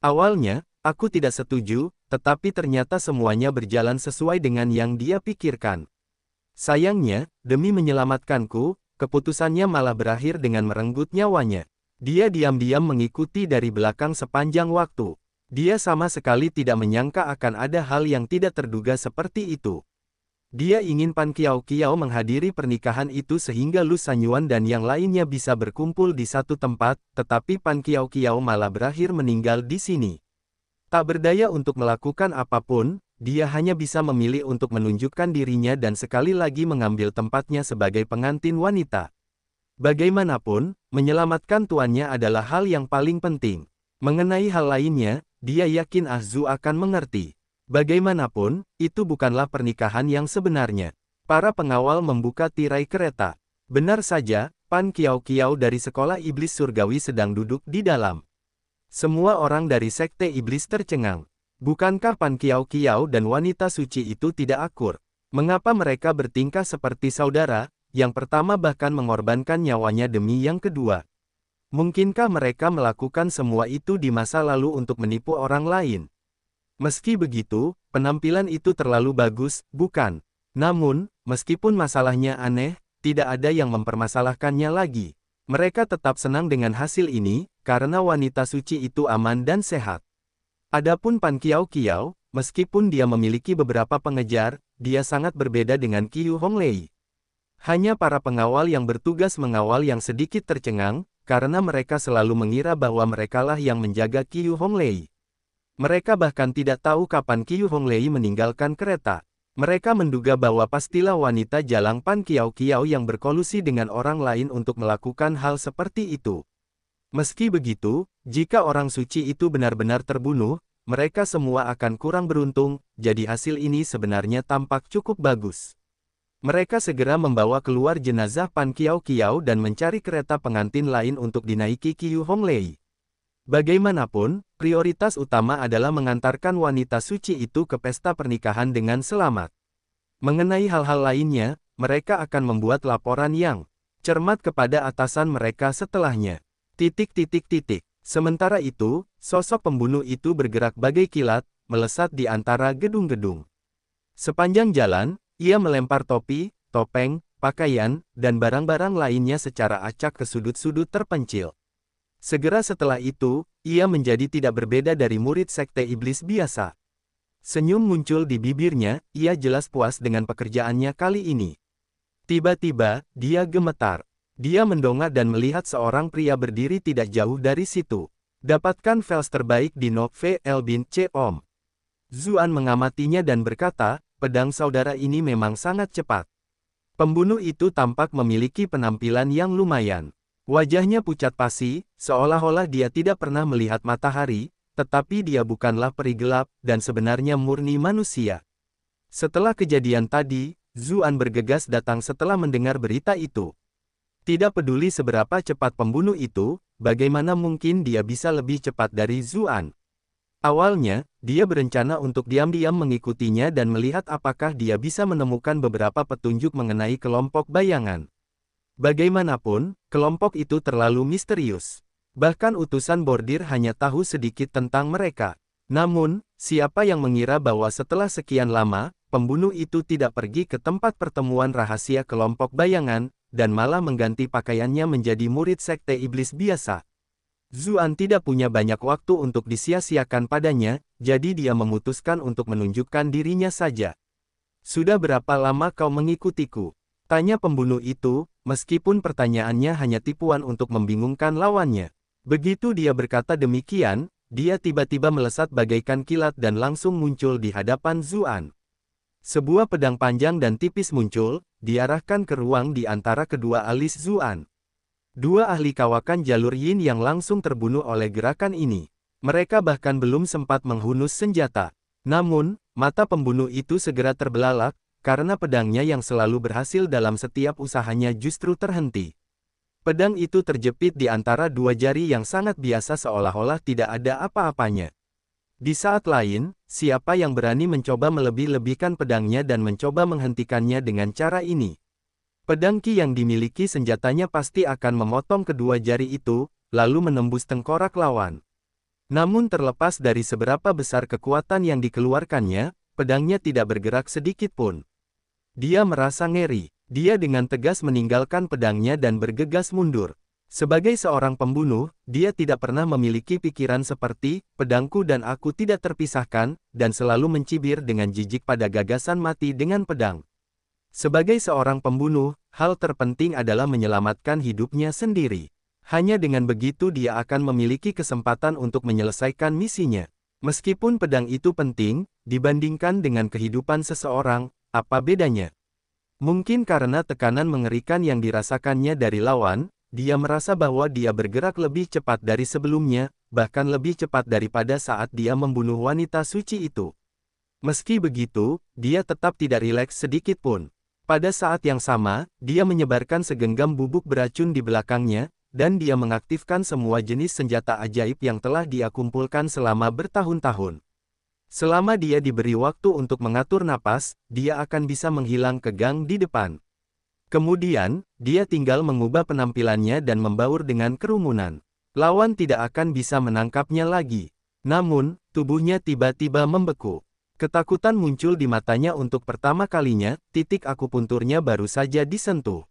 Awalnya, aku tidak setuju, tetapi ternyata semuanya berjalan sesuai dengan yang dia pikirkan. Sayangnya, demi menyelamatkanku, keputusannya malah berakhir dengan merenggut nyawanya. Dia diam-diam mengikuti dari belakang sepanjang waktu. Dia sama sekali tidak menyangka akan ada hal yang tidak terduga seperti itu. Dia ingin Pan Qiao menghadiri pernikahan itu sehingga Lu Sanyuan dan yang lainnya bisa berkumpul di satu tempat, tetapi Pan Qiao malah berakhir meninggal di sini. Tak berdaya untuk melakukan apapun, dia hanya bisa memilih untuk menunjukkan dirinya dan sekali lagi mengambil tempatnya sebagai pengantin wanita. Bagaimanapun, menyelamatkan tuannya adalah hal yang paling penting. Mengenai hal lainnya, dia yakin Zhu akan mengerti. Bagaimanapun, itu bukanlah pernikahan yang sebenarnya. Para pengawal membuka tirai kereta. Benar saja, Pan Qiao dari sekolah iblis surgawi sedang duduk di dalam. Semua orang dari sekte iblis tercengang. Bukankah Pan Qiao dan wanita suci itu tidak akur? Mengapa mereka bertingkah seperti saudara, yang pertama bahkan mengorbankan nyawanya demi yang kedua? Mungkinkah mereka melakukan semua itu di masa lalu untuk menipu orang lain? Meski begitu, penampilan itu terlalu bagus, bukan? Namun, meskipun masalahnya aneh, tidak ada yang mempermasalahkannya lagi. Mereka tetap senang dengan hasil ini, karena wanita suci itu aman dan sehat. Adapun Pan Qiao, meskipun dia memiliki beberapa pengejar, dia sangat berbeda dengan Qiu Honglei. Hanya para pengawal yang bertugas mengawal yang sedikit tercengang, karena mereka selalu mengira bahwa merekalah yang menjaga Qiu Honglei. Mereka bahkan tidak tahu kapan Qiu Honglei meninggalkan kereta. Mereka menduga bahwa pastilah wanita jalang Pan Qiao yang berkolusi dengan orang lain untuk melakukan hal seperti itu. Meski begitu, jika orang suci itu benar-benar terbunuh, mereka semua akan kurang beruntung, jadi hasil ini sebenarnya tampak cukup bagus. Mereka segera membawa keluar jenazah Pan Qiao dan mencari kereta pengantin lain untuk dinaiki Qiu Honglei. Bagaimanapun, prioritas utama adalah mengantarkan wanita suci itu ke pesta pernikahan dengan selamat. Mengenai hal-hal lainnya, mereka akan membuat laporan yang cermat kepada atasan mereka setelahnya. Sementara itu, sosok pembunuh itu bergerak bagai kilat, melesat di antara gedung-gedung. Sepanjang jalan, ia melempar topi, topeng, pakaian, dan barang-barang lainnya secara acak ke sudut-sudut terpencil. Segera setelah itu, ia menjadi tidak berbeda dari murid sekte iblis biasa. Senyum muncul di bibirnya, ia jelas puas dengan pekerjaannya kali ini. Tiba-tiba, dia gemetar. Dia mendongak dan melihat seorang pria berdiri tidak jauh dari situ. Dapatkan fels terbaik di Novel bin Om. Zuan mengamatinya dan berkata, pedang saudara ini memang sangat cepat. Pembunuh itu tampak memiliki penampilan yang lumayan. Wajahnya pucat pasi, seolah-olah dia tidak pernah melihat matahari, tetapi dia bukanlah peri gelap, dan sebenarnya murni manusia. Setelah kejadian tadi, Zuan bergegas datang setelah mendengar berita itu. Tidak peduli seberapa cepat pembunuh itu, bagaimana mungkin dia bisa lebih cepat dari Zuan. Awalnya, dia berencana untuk diam-diam mengikutinya dan melihat apakah dia bisa menemukan beberapa petunjuk mengenai kelompok bayangan. Bagaimanapun, kelompok itu terlalu misterius. Bahkan utusan bordir hanya tahu sedikit tentang mereka. Namun, siapa yang mengira bahwa setelah sekian lama, pembunuh itu tidak pergi ke tempat pertemuan rahasia kelompok bayangan, dan malah mengganti pakaiannya menjadi murid sekte iblis biasa. Zuan tidak punya banyak waktu untuk disia-siakan padanya, jadi dia memutuskan untuk menunjukkan dirinya saja. Sudah berapa lama kau mengikutiku? Tanya pembunuh itu, meskipun pertanyaannya hanya tipuan untuk membingungkan lawannya. Begitu dia berkata demikian, dia tiba-tiba melesat bagaikan kilat dan langsung muncul di hadapan Zuan. Sebuah pedang panjang dan tipis muncul, diarahkan ke ruang di antara kedua alis Zuan. Dua ahli kawakan jalur yin yang langsung terbunuh oleh gerakan ini. Mereka bahkan belum sempat menghunus senjata. Namun, mata pembunuh itu segera terbelalak, karena pedangnya yang selalu berhasil dalam setiap usahanya justru terhenti. Pedang itu terjepit di antara dua jari yang sangat biasa seolah-olah tidak ada apa-apanya. Di saat lain, siapa yang berani mencoba melebih-lebihkan pedangnya dan mencoba menghentikannya dengan cara ini? Pedang Qi yang dimiliki senjatanya pasti akan memotong kedua jari itu, lalu menembus tengkorak lawan. Namun terlepas dari seberapa besar kekuatan yang dikeluarkannya, pedangnya tidak bergerak sedikit pun. Dia merasa ngeri. Dia dengan tegas meninggalkan pedangnya dan bergegas mundur. Sebagai seorang pembunuh, dia tidak pernah memiliki pikiran seperti, pedangku dan aku tidak terpisahkan, dan selalu mencibir dengan jijik pada gagasan mati dengan pedang. Sebagai seorang pembunuh, hal terpenting adalah menyelamatkan hidupnya sendiri. Hanya dengan begitu dia akan memiliki kesempatan untuk menyelesaikan misinya. Meskipun pedang itu penting, dibandingkan dengan kehidupan seseorang, apa bedanya? Mungkin karena tekanan mengerikan yang dirasakannya dari lawan, dia merasa bahwa dia bergerak lebih cepat dari sebelumnya, bahkan lebih cepat daripada saat dia membunuh wanita suci itu. Meski begitu, dia tetap tidak rileks sedikit pun. Pada saat yang sama, dia menyebarkan segenggam bubuk beracun di belakangnya, dan dia mengaktifkan semua jenis senjata ajaib yang telah dia kumpulkan selama bertahun-tahun. Selama dia diberi waktu untuk mengatur napas, dia akan bisa menghilang ke gang di depan. Kemudian, dia tinggal mengubah penampilannya dan membaur dengan kerumunan. Lawan tidak akan bisa menangkapnya lagi. Namun, tubuhnya tiba-tiba membeku. Ketakutan muncul di matanya untuk pertama kalinya, titik akupunturnya baru saja disentuh.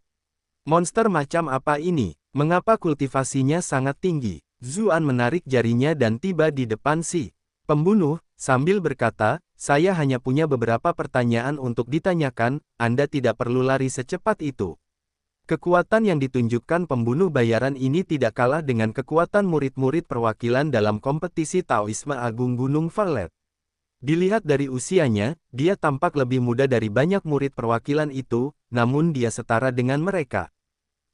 Monster macam apa ini? Mengapa kultivasinya sangat tinggi? Zuan menarik jarinya dan tiba di depan si pembunuh, sambil berkata, saya hanya punya beberapa pertanyaan untuk ditanyakan, Anda tidak perlu lari secepat itu. Kekuatan yang ditunjukkan pembunuh bayaran ini tidak kalah dengan kekuatan murid-murid perwakilan dalam kompetisi Taoisme Agung Gunung Valet. Dilihat dari usianya, dia tampak lebih muda dari banyak murid perwakilan itu, namun dia setara dengan mereka.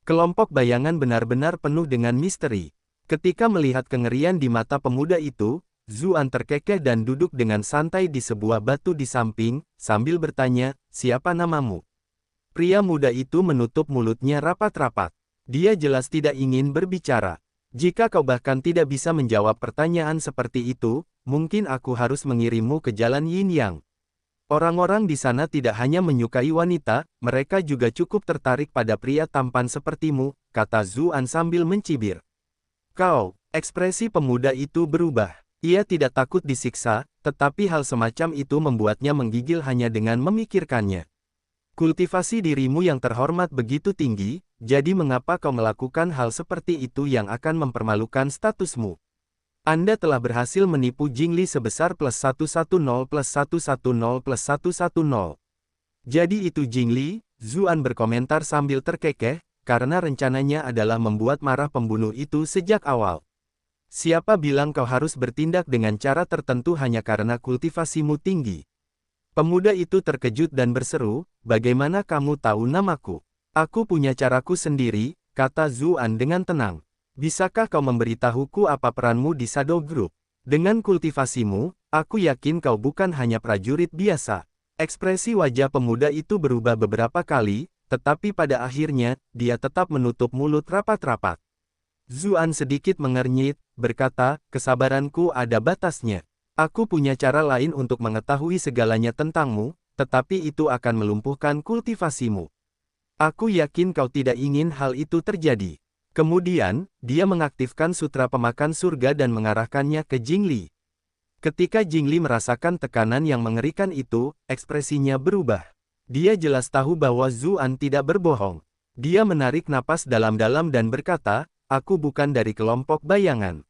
Kelompok bayangan benar-benar penuh dengan misteri. Ketika melihat kengerian di mata pemuda itu, Zuan terkekeh dan duduk dengan santai di sebuah batu di samping, sambil bertanya, siapa namamu? Pria muda itu menutup mulutnya rapat-rapat. Dia jelas tidak ingin berbicara. Jika kau bahkan tidak bisa menjawab pertanyaan seperti itu, mungkin aku harus mengirimmu ke jalan Yin Yang. Orang-orang di sana tidak hanya menyukai wanita, mereka juga cukup tertarik pada pria tampan sepertimu, kata Zuan sambil mencibir. Kau, ekspresi pemuda itu berubah. Ia tidak takut disiksa, tetapi hal semacam itu membuatnya menggigil hanya dengan memikirkannya. Kultivasi dirimu yang terhormat begitu tinggi, jadi mengapa kau melakukan hal seperti itu yang akan mempermalukan statusmu? Anda telah berhasil menipu Jingli sebesar +110 + 110 + 110. Jadi itu Jingli, Zuan berkomentar sambil terkekeh, karena rencananya adalah membuat marah pembunuh itu sejak awal. Siapa bilang kau harus bertindak dengan cara tertentu hanya karena kultivasimu tinggi? Pemuda itu terkejut dan berseru, bagaimana kamu tahu namaku? Aku punya caraku sendiri, kata Zuan dengan tenang. Bisakah kau memberitahuku apa peranmu di Shadow Group? Dengan kultivasimu, aku yakin kau bukan hanya prajurit biasa. Ekspresi wajah pemuda itu berubah beberapa kali, tetapi pada akhirnya, dia tetap menutup mulut rapat-rapat. Zuan sedikit mengernyit, berkata, kesabaranku ada batasnya. Aku punya cara lain untuk mengetahui segalanya tentangmu, tetapi itu akan melumpuhkan kultivasimu. Aku yakin kau tidak ingin hal itu terjadi. Kemudian, dia mengaktifkan sutra pemakan surga dan mengarahkannya ke Jingli. Ketika Jingli merasakan tekanan yang mengerikan itu, ekspresinya berubah. Dia jelas tahu bahwa Zuan tidak berbohong. Dia menarik napas dalam-dalam dan berkata, aku bukan dari kelompok bayangan.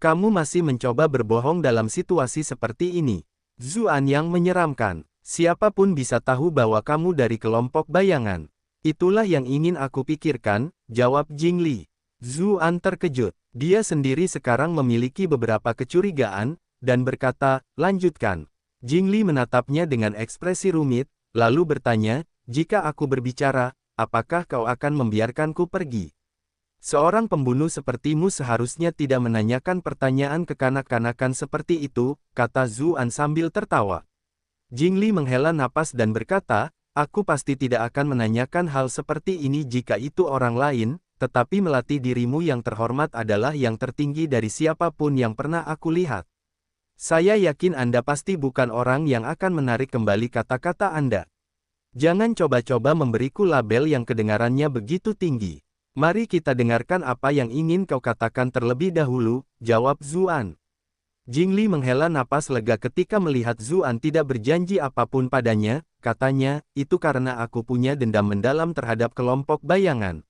Kamu masih mencoba berbohong dalam situasi seperti ini. Zuan yang menyeramkan. Siapapun bisa tahu bahwa kamu dari kelompok bayangan. Itulah yang ingin aku pikirkan, jawab Jingli. Zuan terkejut. Dia sendiri sekarang memiliki beberapa kecurigaan, dan berkata, lanjutkan. Jingli menatapnya dengan ekspresi rumit, lalu bertanya, jika aku berbicara, apakah kau akan membiarkanku pergi? Seorang pembunuh sepertimu seharusnya tidak menanyakan pertanyaan kekanak-kanakan seperti itu, kata Zuan sambil tertawa. Jingli menghela napas dan berkata, aku pasti tidak akan menanyakan hal seperti ini jika itu orang lain, tetapi melatih dirimu yang terhormat adalah yang tertinggi dari siapapun yang pernah aku lihat. Saya yakin Anda pasti bukan orang yang akan menarik kembali kata-kata Anda. Jangan coba-coba memberiku label yang kedengarannya begitu tinggi. Mari kita dengarkan apa yang ingin kau katakan terlebih dahulu, jawab Zuan. Jingli menghela napas lega ketika melihat Zuan tidak berjanji apapun padanya, katanya, itu karena aku punya dendam mendalam terhadap kelompok bayangan.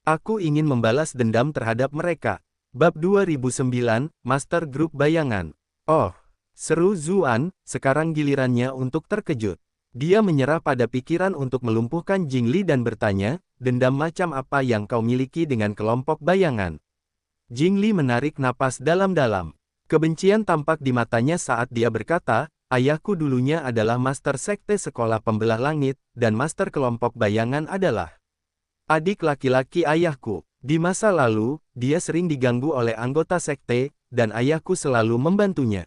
Aku ingin membalas dendam terhadap mereka. Bab 2009, Master Grup Bayangan. Oh, seru Zuan, sekarang gilirannya untuk terkejut. Dia menyerah pada pikiran untuk melumpuhkan Jingli dan bertanya, dendam macam apa yang kau miliki dengan kelompok bayangan? Jingli menarik napas dalam-dalam. Kebencian tampak di matanya saat dia berkata, ayahku dulunya adalah Master Sekte Sekolah Pembelah Langit, dan Master Kelompok Bayangan adalah adik laki-laki ayahku. Di masa lalu, dia sering diganggu oleh anggota sekte, dan ayahku selalu membantunya.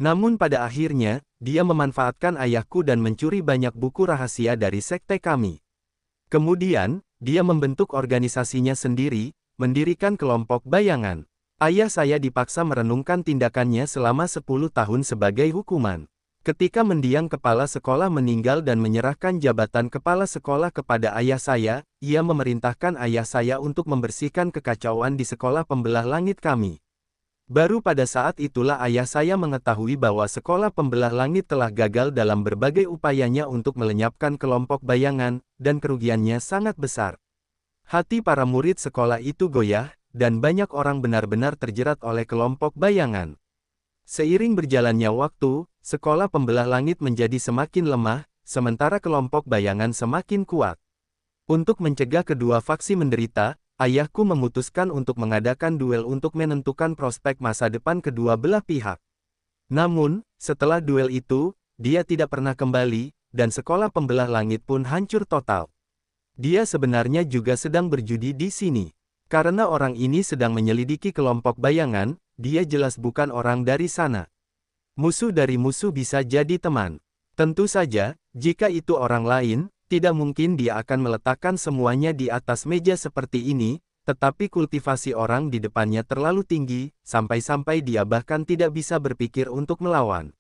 Namun pada akhirnya, dia memanfaatkan ayahku dan mencuri banyak buku rahasia dari sekte kami. Kemudian, dia membentuk organisasinya sendiri, mendirikan kelompok bayangan. Ayah saya dipaksa merenungkan tindakannya selama 10 tahun sebagai hukuman. Ketika mendiang kepala sekolah meninggal dan menyerahkan jabatan kepala sekolah kepada ayah saya, ia memerintahkan ayah saya untuk membersihkan kekacauan di sekolah pembelah langit kami. Baru pada saat itulah ayah saya mengetahui bahwa sekolah pembelah langit telah gagal dalam berbagai upayanya untuk melenyapkan kelompok bayangan, dan kerugiannya sangat besar. Hati para murid sekolah itu goyah, dan banyak orang benar-benar terjerat oleh kelompok bayangan. Seiring berjalannya waktu, sekolah pembelah langit menjadi semakin lemah, sementara kelompok bayangan semakin kuat. Untuk mencegah kedua faksi menderita, ayahku memutuskan untuk mengadakan duel untuk menentukan prospek masa depan kedua belah pihak. Namun, setelah duel itu, dia tidak pernah kembali, dan sekolah pembelah langit pun hancur total. Dia sebenarnya juga sedang berjudi di sini. Karena orang ini sedang menyelidiki kelompok bayangan, dia jelas bukan orang dari sana. Musuh dari musuh bisa jadi teman. Tentu saja, jika itu orang lain, tidak mungkin dia akan meletakkan semuanya di atas meja seperti ini, tetapi kultivasi orang di depannya terlalu tinggi, sampai-sampai dia bahkan tidak bisa berpikir untuk melawan.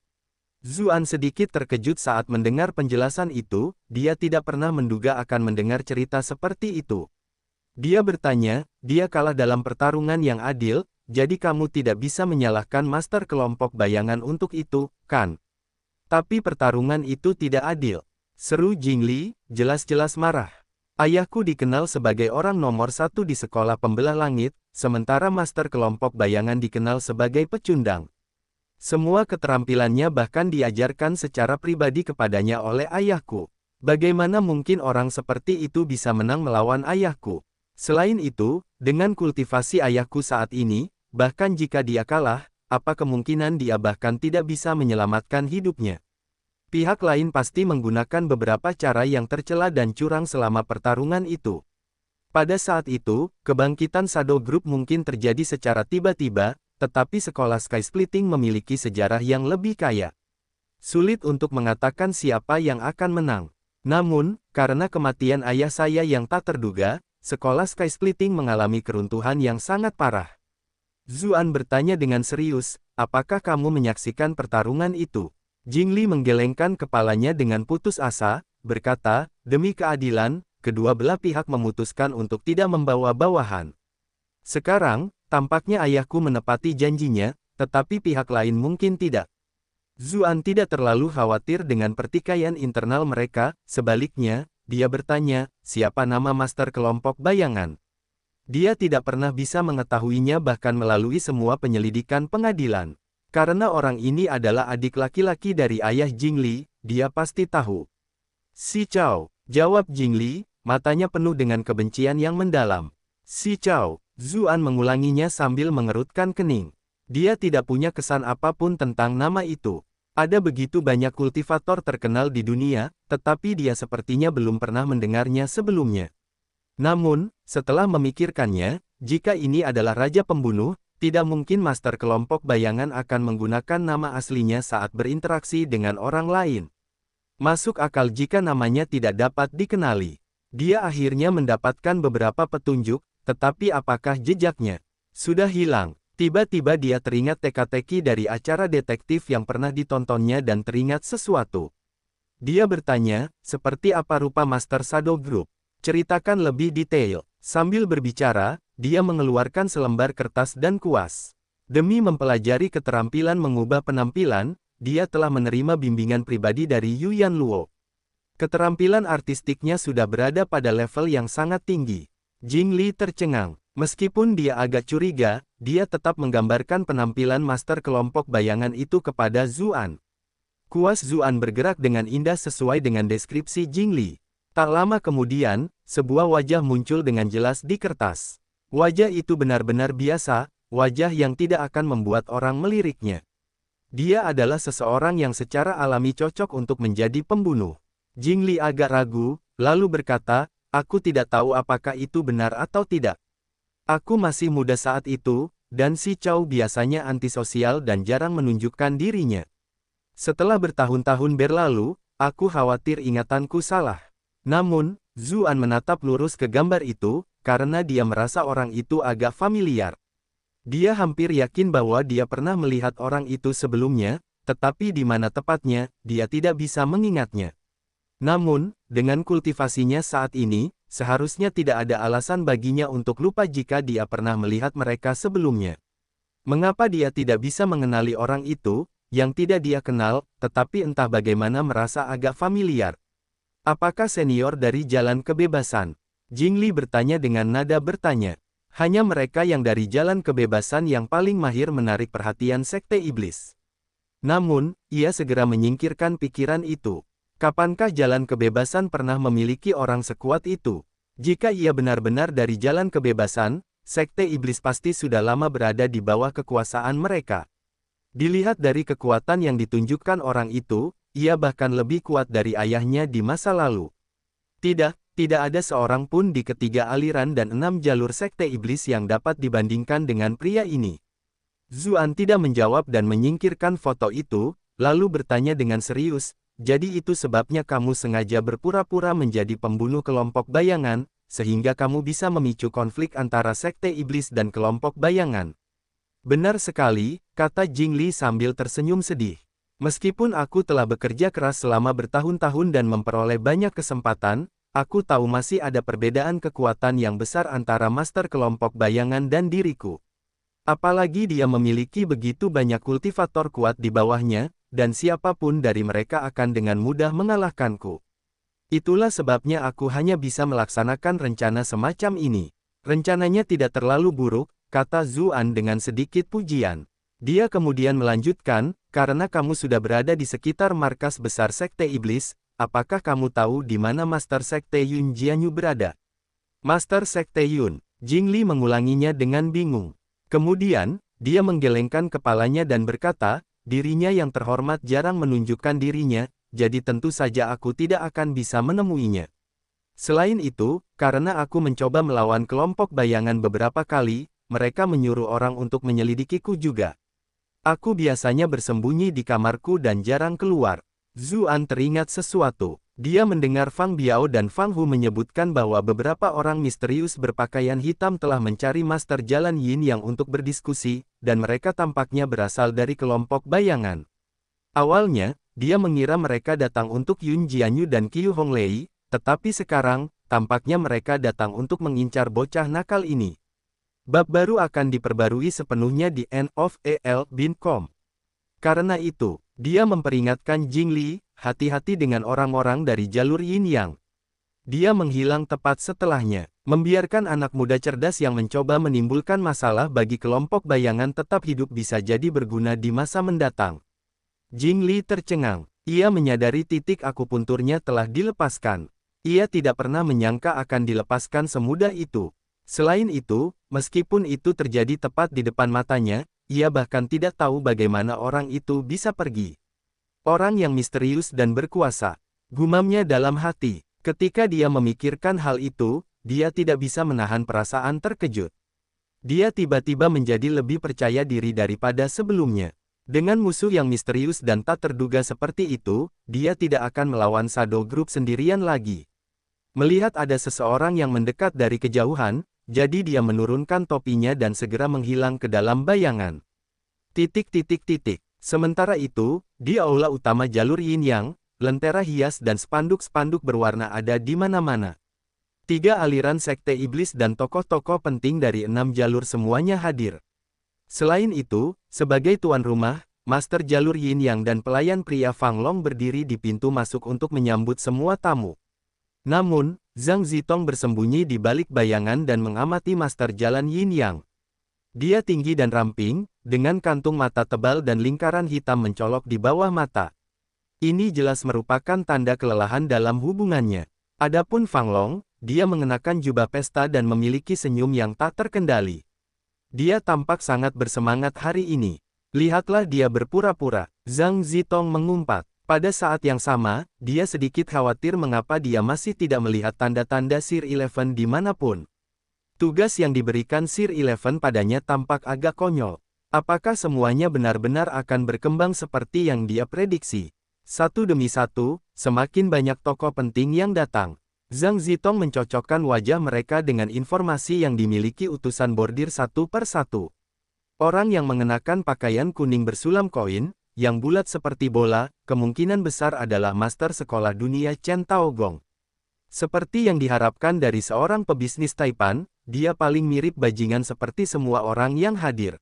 Zuan sedikit terkejut saat mendengar penjelasan itu, dia tidak pernah menduga akan mendengar cerita seperti itu. Dia bertanya, dia kalah dalam pertarungan yang adil, jadi kamu tidak bisa menyalahkan master kelompok bayangan untuk itu, kan? Tapi pertarungan itu tidak adil. Seru Jingli, jelas-jelas marah. Ayahku dikenal sebagai orang nomor satu di sekolah pembelah langit, sementara master kelompok bayangan dikenal sebagai pecundang. Semua keterampilannya bahkan diajarkan secara pribadi kepadanya oleh ayahku. Bagaimana mungkin orang seperti itu bisa menang melawan ayahku? Selain itu, dengan kultivasi ayahku saat ini, bahkan jika dia kalah, apa kemungkinan dia bahkan tidak bisa menyelamatkan hidupnya? Pihak lain pasti menggunakan beberapa cara yang tercela dan curang selama pertarungan itu. Pada saat itu, kebangkitan Shadow Group mungkin terjadi secara tiba-tiba, tetapi sekolah Sky Splitting memiliki sejarah yang lebih kaya. Sulit untuk mengatakan siapa yang akan menang. Namun, karena kematian ayah saya yang tak terduga, sekolah Sky Splitting mengalami keruntuhan yang sangat parah. Zuan bertanya dengan serius, apakah kamu menyaksikan pertarungan itu? Jingli menggelengkan kepalanya dengan putus asa, berkata, demi keadilan, kedua belah pihak memutuskan untuk tidak membawa bawahan. Sekarang, tampaknya ayahku menepati janjinya, tetapi pihak lain mungkin tidak. Zuan tidak terlalu khawatir dengan pertikaian internal mereka, sebaliknya, dia bertanya, siapa nama master kelompok bayangan? Dia tidak pernah bisa mengetahuinya bahkan melalui semua penyelidikan pengadilan. Karena orang ini adalah adik laki-laki dari ayah Jingli, dia pasti tahu. Si Chao, jawab Jingli, matanya penuh dengan kebencian yang mendalam. Si Chao, Zuan mengulanginya sambil mengerutkan kening. Dia tidak punya kesan apapun tentang nama itu. Ada begitu banyak kultivator terkenal di dunia, tetapi dia sepertinya belum pernah mendengarnya sebelumnya. Namun, setelah memikirkannya, jika ini adalah raja pembunuh, tidak mungkin master kelompok bayangan akan menggunakan nama aslinya saat berinteraksi dengan orang lain. Masuk akal jika namanya tidak dapat dikenali. Dia akhirnya mendapatkan beberapa petunjuk, tetapi apakah jejaknya sudah hilang? Tiba-tiba dia teringat teka-teki dari acara detektif yang pernah ditontonnya dan teringat sesuatu. Dia bertanya, seperti apa rupa Master Shadow Group? Ceritakan lebih detail. Sambil berbicara, dia mengeluarkan selembar kertas dan kuas. Demi mempelajari keterampilan mengubah penampilan, dia telah menerima bimbingan pribadi dari Yuyan Luo. Keterampilan artistiknya sudah berada pada level yang sangat tinggi. Jing Li tercengang. Meskipun dia agak curiga, dia tetap menggambarkan penampilan master kelompok bayangan itu kepada Zuan. Kuas Zuan bergerak dengan indah sesuai dengan deskripsi Jing Li. Tak lama kemudian, sebuah wajah muncul dengan jelas di kertas. Wajah itu benar-benar biasa, wajah yang tidak akan membuat orang meliriknya. Dia adalah seseorang yang secara alami cocok untuk menjadi pembunuh. Jing Li agak ragu, lalu berkata, aku tidak tahu apakah itu benar atau tidak. Aku masih muda saat itu, dan si Chow biasanya antisosial dan jarang menunjukkan dirinya. Setelah bertahun-tahun berlalu, aku khawatir ingatanku salah. Namun, Zuan menatap lurus ke gambar itu, karena dia merasa orang itu agak familiar. Dia hampir yakin bahwa dia pernah melihat orang itu sebelumnya, tetapi di mana tepatnya, dia tidak bisa mengingatnya. Namun, dengan kultivasinya saat ini, seharusnya tidak ada alasan baginya untuk lupa jika dia pernah melihat mereka sebelumnya. Mengapa dia tidak bisa mengenali orang itu, yang tidak dia kenal, tetapi entah bagaimana merasa agak familiar? Apakah senior dari Jalan Kebebasan? Jing Li bertanya dengan nada bertanya. Hanya mereka yang dari Jalan Kebebasan yang paling mahir menarik perhatian Sekte Iblis. Namun, ia segera menyingkirkan pikiran itu. Kapankah Jalan Kebebasan pernah memiliki orang sekuat itu? Jika ia benar-benar dari Jalan Kebebasan, Sekte Iblis pasti sudah lama berada di bawah kekuasaan mereka. Dilihat dari kekuatan yang ditunjukkan orang itu, ia bahkan lebih kuat dari ayahnya di masa lalu. Tidak ada seorang pun di ketiga aliran dan 6 jalur Sekte Iblis yang dapat dibandingkan dengan pria ini. Zuan tidak menjawab dan menyingkirkan foto itu, lalu bertanya dengan serius, jadi itu sebabnya kamu sengaja berpura-pura menjadi pembunuh kelompok bayangan, sehingga kamu bisa memicu konflik antara Sekte Iblis dan kelompok bayangan. Benar sekali, kata Jing Li sambil tersenyum sedih. Meskipun aku telah bekerja keras selama bertahun-tahun dan memperoleh banyak kesempatan, aku tahu masih ada perbedaan kekuatan yang besar antara master kelompok bayangan dan diriku. Apalagi dia memiliki begitu banyak kultivator kuat di bawahnya, dan siapapun dari mereka akan dengan mudah mengalahkanku. Itulah sebabnya aku hanya bisa melaksanakan rencana semacam ini. Rencananya tidak terlalu buruk, kata Zuan dengan sedikit pujian. Dia kemudian melanjutkan, karena kamu sudah berada di sekitar markas besar Sekte Iblis, apakah kamu tahu di mana Master Sekte Yun Jianyu berada? Master Sekte Yun, Jing Li mengulanginya dengan bingung. Kemudian, dia menggelengkan kepalanya dan berkata, dirinya yang terhormat jarang menunjukkan dirinya, jadi tentu saja aku tidak akan bisa menemuinya. Selain itu, karena aku mencoba melawan kelompok bayangan beberapa kali, mereka menyuruh orang untuk menyelidikiku juga. Aku biasanya bersembunyi di kamarku dan jarang keluar. Zuan teringat sesuatu. Dia mendengar Fang Biao dan Fang Hu menyebutkan bahwa beberapa orang misterius berpakaian hitam telah mencari Master Jalan Yin Yang untuk berdiskusi, dan mereka tampaknya berasal dari kelompok bayangan. Awalnya, dia mengira mereka datang untuk Yun Jianyu dan Qiu Honglei, tetapi sekarang, tampaknya mereka datang untuk mengincar bocah nakal ini. Bab baru akan diperbarui sepenuhnya di endofal.com. Karena itu, dia memperingatkan Jing Li, hati-hati dengan orang-orang dari jalur Yin Yang. Dia menghilang tepat setelahnya, membiarkan anak muda cerdas yang mencoba menimbulkan masalah bagi kelompok bayangan tetap hidup bisa jadi berguna di masa mendatang. Jing Li tercengang, ia menyadari titik akupunturnya telah dilepaskan. Ia tidak pernah menyangka akan dilepaskan semudah itu. Selain itu, meskipun itu terjadi tepat di depan matanya, ia bahkan tidak tahu bagaimana orang itu bisa pergi. Orang yang misterius dan berkuasa, gumamnya dalam hati. Ketika dia memikirkan hal itu, dia tidak bisa menahan perasaan terkejut. Dia tiba-tiba menjadi lebih percaya diri daripada sebelumnya. Dengan musuh yang misterius dan tak terduga seperti itu, dia tidak akan melawan Shadow Group sendirian lagi. Melihat ada seseorang yang mendekat dari kejauhan, jadi dia menurunkan topinya dan segera menghilang ke dalam bayangan. Sementara itu, di aula utama jalur Yin Yang, lentera hias dan spanduk-spanduk berwarna ada di mana-mana. 3 aliran sekte iblis dan tokoh-tokoh penting dari 6 jalur semuanya hadir. Selain itu, sebagai tuan rumah, Master Jalur Yin Yang dan pelayan pria Fang Long berdiri di pintu masuk untuk menyambut semua tamu. Namun, Zhang Zitong bersembunyi di balik bayangan dan mengamati Master Jalan Yin Yang. Dia tinggi dan ramping, dengan kantung mata tebal dan lingkaran hitam mencolok di bawah mata. Ini jelas merupakan tanda kelelahan dalam hubungannya. Adapun Fang Long, dia mengenakan jubah pesta dan memiliki senyum yang tak terkendali. Dia tampak sangat bersemangat hari ini. Lihatlah dia berpura-pura, Zhang Zitong mengumpat. Pada saat yang sama, dia sedikit khawatir mengapa dia masih tidak melihat tanda-tanda Sir Eleven dimanapun. Tugas yang diberikan Sir Eleven padanya tampak agak konyol. Apakah semuanya benar-benar akan berkembang seperti yang dia prediksi? Satu demi satu, semakin banyak tokoh penting yang datang. Zhang Zitong mencocokkan wajah mereka dengan informasi yang dimiliki utusan bordir satu per satu. Orang yang mengenakan pakaian kuning bersulam koin, yang bulat seperti bola, kemungkinan besar adalah Master Sekolah Dunia Chen Taogong. Seperti yang diharapkan dari seorang pebisnis Taipan, dia paling mirip bajingan seperti semua orang yang hadir.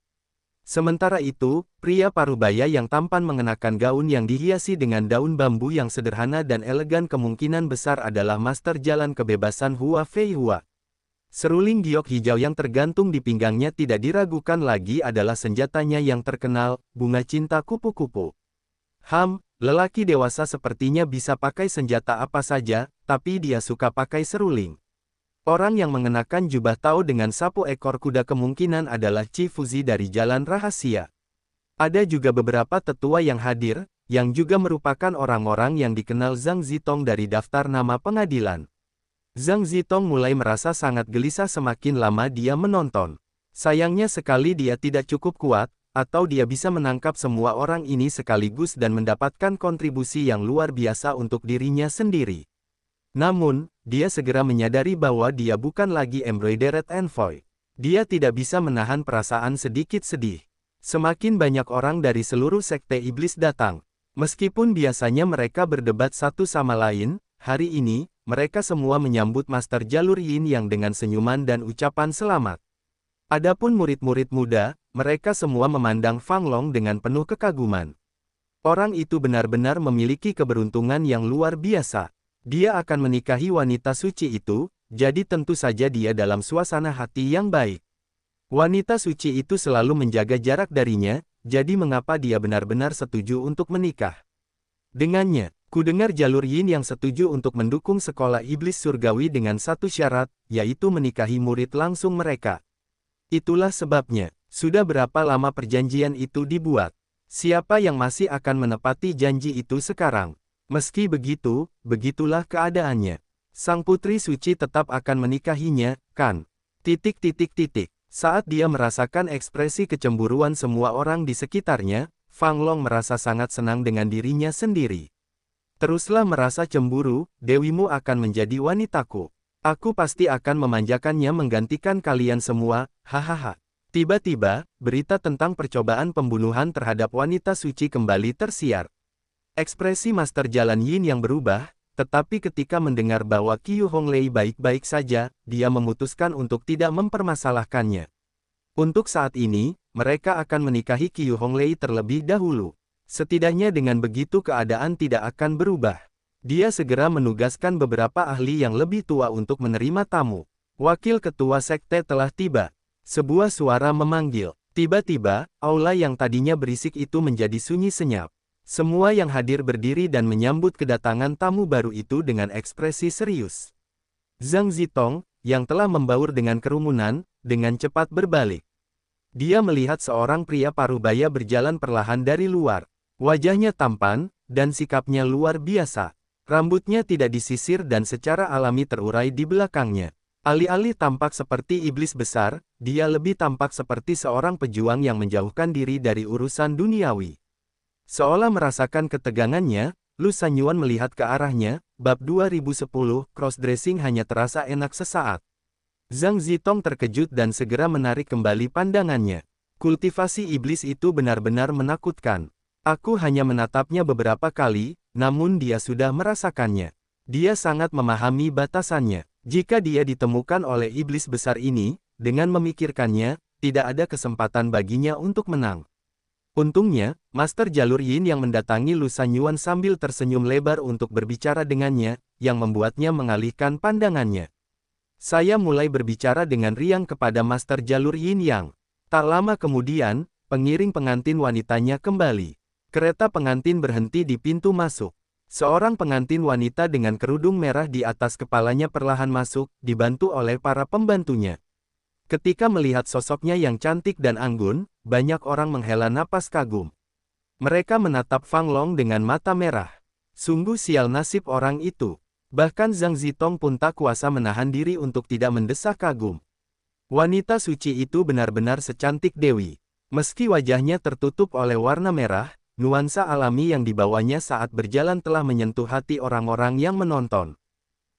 Sementara itu, pria parubaya yang tampan mengenakan gaun yang dihiasi dengan daun bambu yang sederhana dan elegan kemungkinan besar adalah Master Jalan Kebebasan Hua Fei Hua. Seruling giok hijau yang tergantung di pinggangnya tidak diragukan lagi adalah senjatanya yang terkenal, bunga cinta kupu-kupu. Lelaki dewasa sepertinya bisa pakai senjata apa saja, tapi dia suka pakai seruling. Orang yang mengenakan jubah Tao dengan sapu ekor kuda kemungkinan adalah Chi Fuzi dari Jalan Rahasia. Ada juga beberapa tetua yang hadir, yang juga merupakan orang-orang yang dikenal Zhang Zitong dari daftar nama pengadilan. Zhang Zitong mulai merasa sangat gelisah semakin lama dia menonton. Sayangnya sekali dia tidak cukup kuat, atau dia bisa menangkap semua orang ini sekaligus dan mendapatkan kontribusi yang luar biasa untuk dirinya sendiri. Namun, dia segera menyadari bahwa dia bukan lagi embroidered envoy. Dia tidak bisa menahan perasaan sedikit sedih. Semakin banyak orang dari seluruh sekte iblis datang. Meskipun biasanya mereka berdebat satu sama lain, hari ini, mereka semua menyambut Master Jalur Yin Yang dengan senyuman dan ucapan selamat. Adapun murid-murid muda, mereka semua memandang Fang Long dengan penuh kekaguman. Orang itu benar-benar memiliki keberuntungan yang luar biasa. Dia akan menikahi wanita suci itu, jadi tentu saja dia dalam suasana hati yang baik. Wanita suci itu selalu menjaga jarak darinya, jadi mengapa dia benar-benar setuju untuk menikah? Dengannya, kudengar Jalur Yin yang setuju untuk mendukung sekolah iblis surgawi dengan satu syarat, yaitu menikahi murid langsung mereka. Itulah sebabnya, sudah berapa lama perjanjian itu dibuat? Siapa yang masih akan menepati janji itu sekarang? Meski begitu, begitulah keadaannya. Sang putri suci tetap akan menikahinya, kan? Saat dia merasakan ekspresi kecemburuan semua orang di sekitarnya, Fang Long merasa sangat senang dengan dirinya sendiri. Teruslah merasa cemburu, dewimu akan menjadi wanitaku. Aku pasti akan memanjakannya menggantikan kalian semua, hahaha. Tiba-tiba, berita tentang percobaan pembunuhan terhadap wanita suci kembali tersiar. Ekspresi Master Jalan Yin yang berubah, tetapi ketika mendengar bahwa Qiu Honglei baik-baik saja, dia memutuskan untuk tidak mempermasalahkannya. Untuk saat ini, mereka akan menikahi Qiu Honglei terlebih dahulu. Setidaknya dengan begitu keadaan tidak akan berubah. Dia segera menugaskan beberapa ahli yang lebih tua untuk menerima tamu. Wakil ketua sekte telah tiba. Sebuah suara memanggil. Tiba-tiba, aula yang tadinya berisik itu menjadi sunyi senyap. Semua yang hadir berdiri dan menyambut kedatangan tamu baru itu dengan ekspresi serius. Zhang Zitong, yang telah membaur dengan kerumunan, dengan cepat berbalik. Dia melihat seorang pria parubaya berjalan perlahan dari luar. Wajahnya tampan, dan sikapnya luar biasa. Rambutnya tidak disisir dan secara alami terurai di belakangnya. Alih-alih tampak seperti iblis besar, dia lebih tampak seperti seorang pejuang yang menjauhkan diri dari urusan duniawi. Seolah merasakan ketegangannya, Lu Sanyuan melihat ke arahnya. Bab 2010, cross-dressing hanya terasa enak sesaat. Zhang Zitong terkejut dan segera menarik kembali pandangannya. Kultivasi iblis itu benar-benar menakutkan. Aku hanya menatapnya beberapa kali, namun dia sudah merasakannya. Dia sangat memahami batasannya. Jika dia ditemukan oleh iblis besar ini, dengan memikirkannya, tidak ada kesempatan baginya untuk menang. Untungnya, Master Jalur Yin yang mendatangi Lu Sanyuan sambil tersenyum lebar untuk berbicara dengannya, yang membuatnya mengalihkan pandangannya. Saya mulai berbicara dengan riang kepada Master Jalur Yin Yang. Tak lama kemudian, pengiring pengantin wanitanya kembali. Kereta pengantin berhenti di pintu masuk. Seorang pengantin wanita dengan kerudung merah di atas kepalanya perlahan masuk, dibantu oleh para pembantunya. Ketika melihat sosoknya yang cantik dan anggun, banyak orang menghela napas kagum. Mereka menatap Fang Long dengan mata merah. Sungguh sial nasib orang itu. Bahkan Zhang Zitong pun tak kuasa menahan diri untuk tidak mendesak kagum. Wanita suci itu benar-benar secantik dewi. Meski wajahnya tertutup oleh warna merah, nuansa alami yang dibawanya saat berjalan telah menyentuh hati orang-orang yang menonton.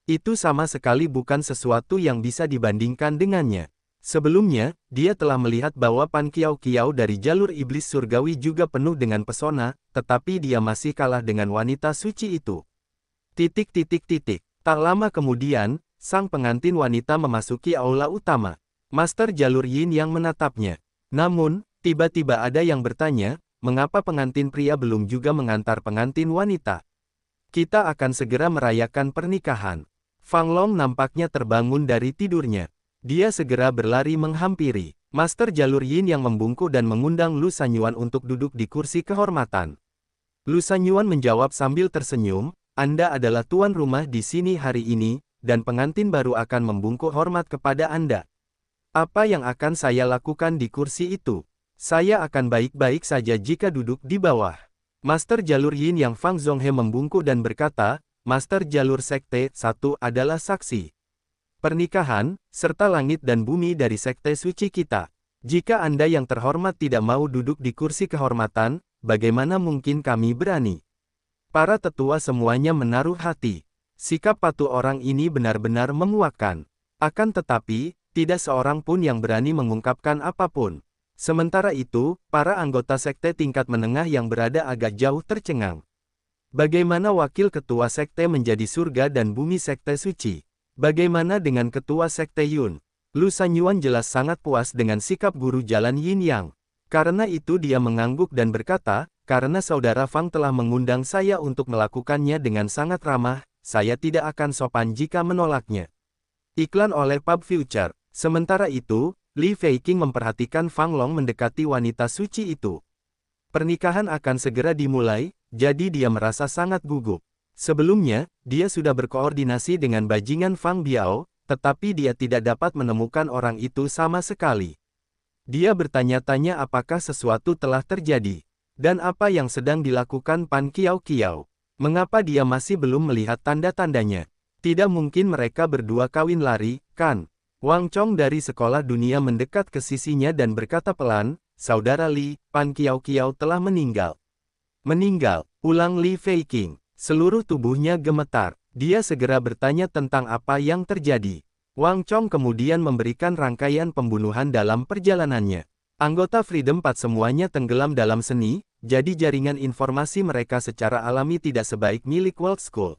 Itu sama sekali bukan sesuatu yang bisa dibandingkan dengannya. Sebelumnya, dia telah melihat bahwa Pan Kiao Kiao dari jalur iblis surgawi juga penuh dengan pesona, tetapi dia masih kalah dengan wanita suci itu. Tak lama kemudian, sang pengantin wanita memasuki aula utama. Master Jalur Yin yang menatapnya. Namun, tiba-tiba ada yang bertanya, mengapa pengantin pria belum juga mengantar pengantin wanita? Kita akan segera merayakan pernikahan. Fang Long nampaknya terbangun dari tidurnya. Dia segera berlari menghampiri Master Jalur Yin yang membungkuk dan mengundang Lu Sanyuan untuk duduk di kursi kehormatan. Lu Sanyuan menjawab sambil tersenyum, Anda adalah tuan rumah di sini hari ini, dan pengantin baru akan membungkuk hormat kepada Anda. Apa yang akan saya lakukan di kursi itu? Saya akan baik-baik saja jika duduk di bawah. Master Jalur Yin yang Fang Zhonghe membungkuk dan berkata, Master Jalur Sekte 1 adalah saksi pernikahan, serta langit dan bumi dari Sekte Suci kita. Jika Anda yang terhormat tidak mau duduk di kursi kehormatan, bagaimana mungkin kami berani? Para tetua semuanya menaruh hati. Sikap patuh orang ini benar-benar memuakkan. Akan tetapi, tidak seorang pun yang berani mengungkapkan apapun. Sementara itu, para anggota sekte tingkat menengah yang berada agak jauh tercengang. Bagaimana wakil ketua sekte menjadi surga dan bumi sekte suci? Bagaimana dengan ketua sekte Yun? Lu Sanyuan jelas sangat puas dengan sikap guru jalan Yin Yang. Karena itu dia mengangguk dan berkata, karena saudara Fang telah mengundang saya untuk melakukannya dengan sangat ramah, saya tidak akan sopan jika menolaknya. Iklan oleh Pub Future. Sementara itu, Li Feiqing memperhatikan Fang Long mendekati wanita suci itu. Pernikahan akan segera dimulai, jadi dia merasa sangat gugup. Sebelumnya, dia sudah berkoordinasi dengan bajingan Fang Biao, tetapi dia tidak dapat menemukan orang itu sama sekali. Dia bertanya-tanya apakah sesuatu telah terjadi, dan apa yang sedang dilakukan Pan Kiao Kiao. Mengapa dia masih belum melihat tanda-tandanya? Tidak mungkin mereka berdua kawin lari, kan? Wang Chong dari sekolah dunia mendekat ke sisinya dan berkata pelan, Saudara Li, Pan Kiao Kiao telah meninggal. Meninggal, ulang Li Feiqing. Seluruh tubuhnya gemetar. Dia segera bertanya tentang apa yang terjadi. Wang Chong kemudian memberikan rangkaian pembunuhan dalam perjalanannya. Anggota Freedom 4 semuanya tenggelam dalam seni, jadi jaringan informasi mereka secara alami tidak sebaik milik World School.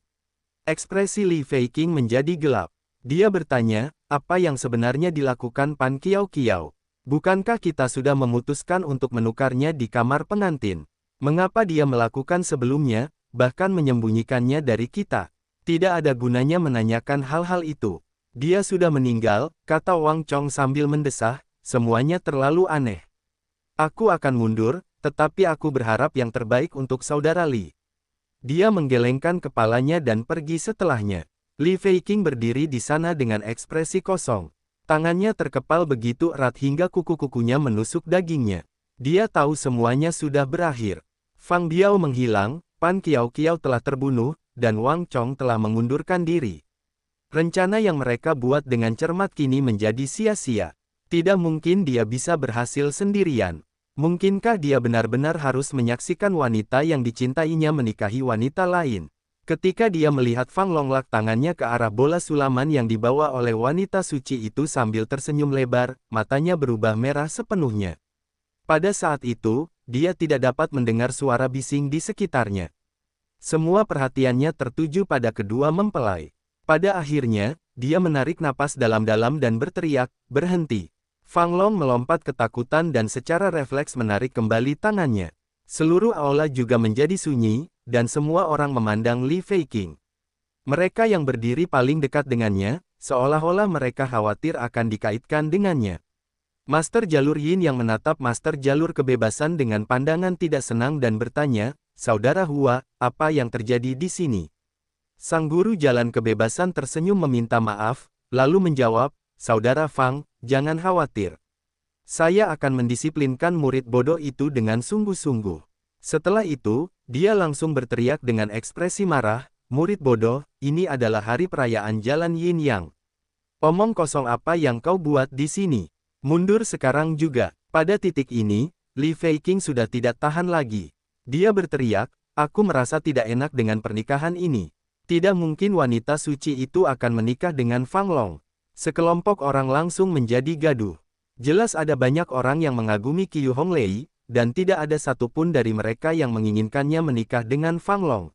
Ekspresi Li Feiqing menjadi gelap. Dia bertanya, apa yang sebenarnya dilakukan Pan Kiao Kiao? Bukankah kita sudah memutuskan untuk menukarnya di kamar pengantin? Mengapa dia melakukan sebelumnya, bahkan menyembunyikannya dari kita? Tidak ada gunanya menanyakan hal-hal itu. Dia sudah meninggal, kata Wang Chong sambil mendesah, semuanya terlalu aneh. Aku akan mundur, tetapi aku berharap yang terbaik untuk saudara Li. Dia menggelengkan kepalanya dan pergi setelahnya. Li Feiqing berdiri di sana dengan ekspresi kosong. Tangannya terkepal begitu erat hingga kuku-kukunya menusuk dagingnya. Dia tahu semuanya sudah berakhir. Fang Biao menghilang, Pan Kiao Kiao telah terbunuh, dan Wang Chong telah mengundurkan diri. Rencana yang mereka buat dengan cermat kini menjadi sia-sia. Tidak mungkin dia bisa berhasil sendirian. Mungkinkah dia benar-benar harus menyaksikan wanita yang dicintainya menikahi wanita lain? Ketika dia melihat Fang Longlak tangannya ke arah bola sulaman yang dibawa oleh wanita suci itu sambil tersenyum lebar, matanya berubah merah sepenuhnya. Pada saat itu, dia tidak dapat mendengar suara bising di sekitarnya. Semua perhatiannya tertuju pada kedua mempelai. Pada akhirnya, dia menarik napas dalam-dalam dan berteriak, "Berhenti!" Fang Long melompat ketakutan dan secara refleks menarik kembali tangannya. Seluruh aula juga menjadi sunyi, dan semua orang memandang Li Feiqing. Mereka yang berdiri paling dekat dengannya, seolah-olah mereka khawatir akan dikaitkan dengannya. Master Jalur Yin yang menatap Master Jalur Kebebasan dengan pandangan tidak senang dan bertanya, "Saudara Hua, apa yang terjadi di sini?" Sang guru Jalan Kebebasan tersenyum meminta maaf, lalu menjawab, "Saudara Fang, jangan khawatir. Saya akan mendisiplinkan murid bodoh itu dengan sungguh-sungguh." Setelah itu, dia langsung berteriak dengan ekspresi marah, "Murid bodoh, ini adalah hari perayaan Jalan Yin Yang. Omong kosong apa yang kau buat di sini? Mundur sekarang juga." Pada titik ini, Li Feiqing sudah tidak tahan lagi. Dia berteriak, "Aku merasa tidak enak dengan pernikahan ini. Tidak mungkin wanita suci itu akan menikah dengan Fang Long." Sekelompok orang langsung menjadi gaduh. Jelas ada banyak orang yang mengagumi Qiu Honglei, dan tidak ada satupun dari mereka yang menginginkannya menikah dengan Fang Long.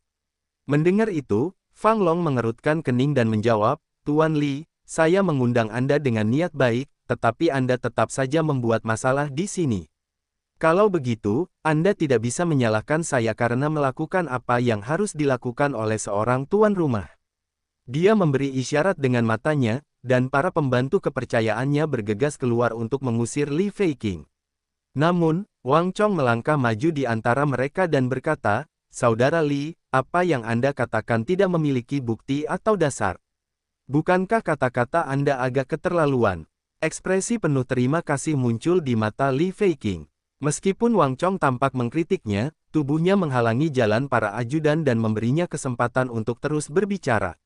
Mendengar itu, Fang Long mengerutkan kening dan menjawab, "Tuan Li, saya mengundang Anda dengan niat baik, tetapi Anda tetap saja membuat masalah di sini. Kalau begitu, Anda tidak bisa menyalahkan saya karena melakukan apa yang harus dilakukan oleh seorang tuan rumah." Dia memberi isyarat dengan matanya, dan para pembantu kepercayaannya bergegas keluar untuk mengusir Li Feiqing. Namun, Wang Chong melangkah maju di antara mereka dan berkata, "Saudara Li, apa yang Anda katakan tidak memiliki bukti atau dasar. Bukankah kata-kata Anda agak keterlaluan?" Ekspresi penuh terima kasih muncul di mata Li Feiqing. Meskipun Wang Chong tampak mengkritiknya, tubuhnya menghalangi jalan para ajudan dan memberinya kesempatan untuk terus berbicara.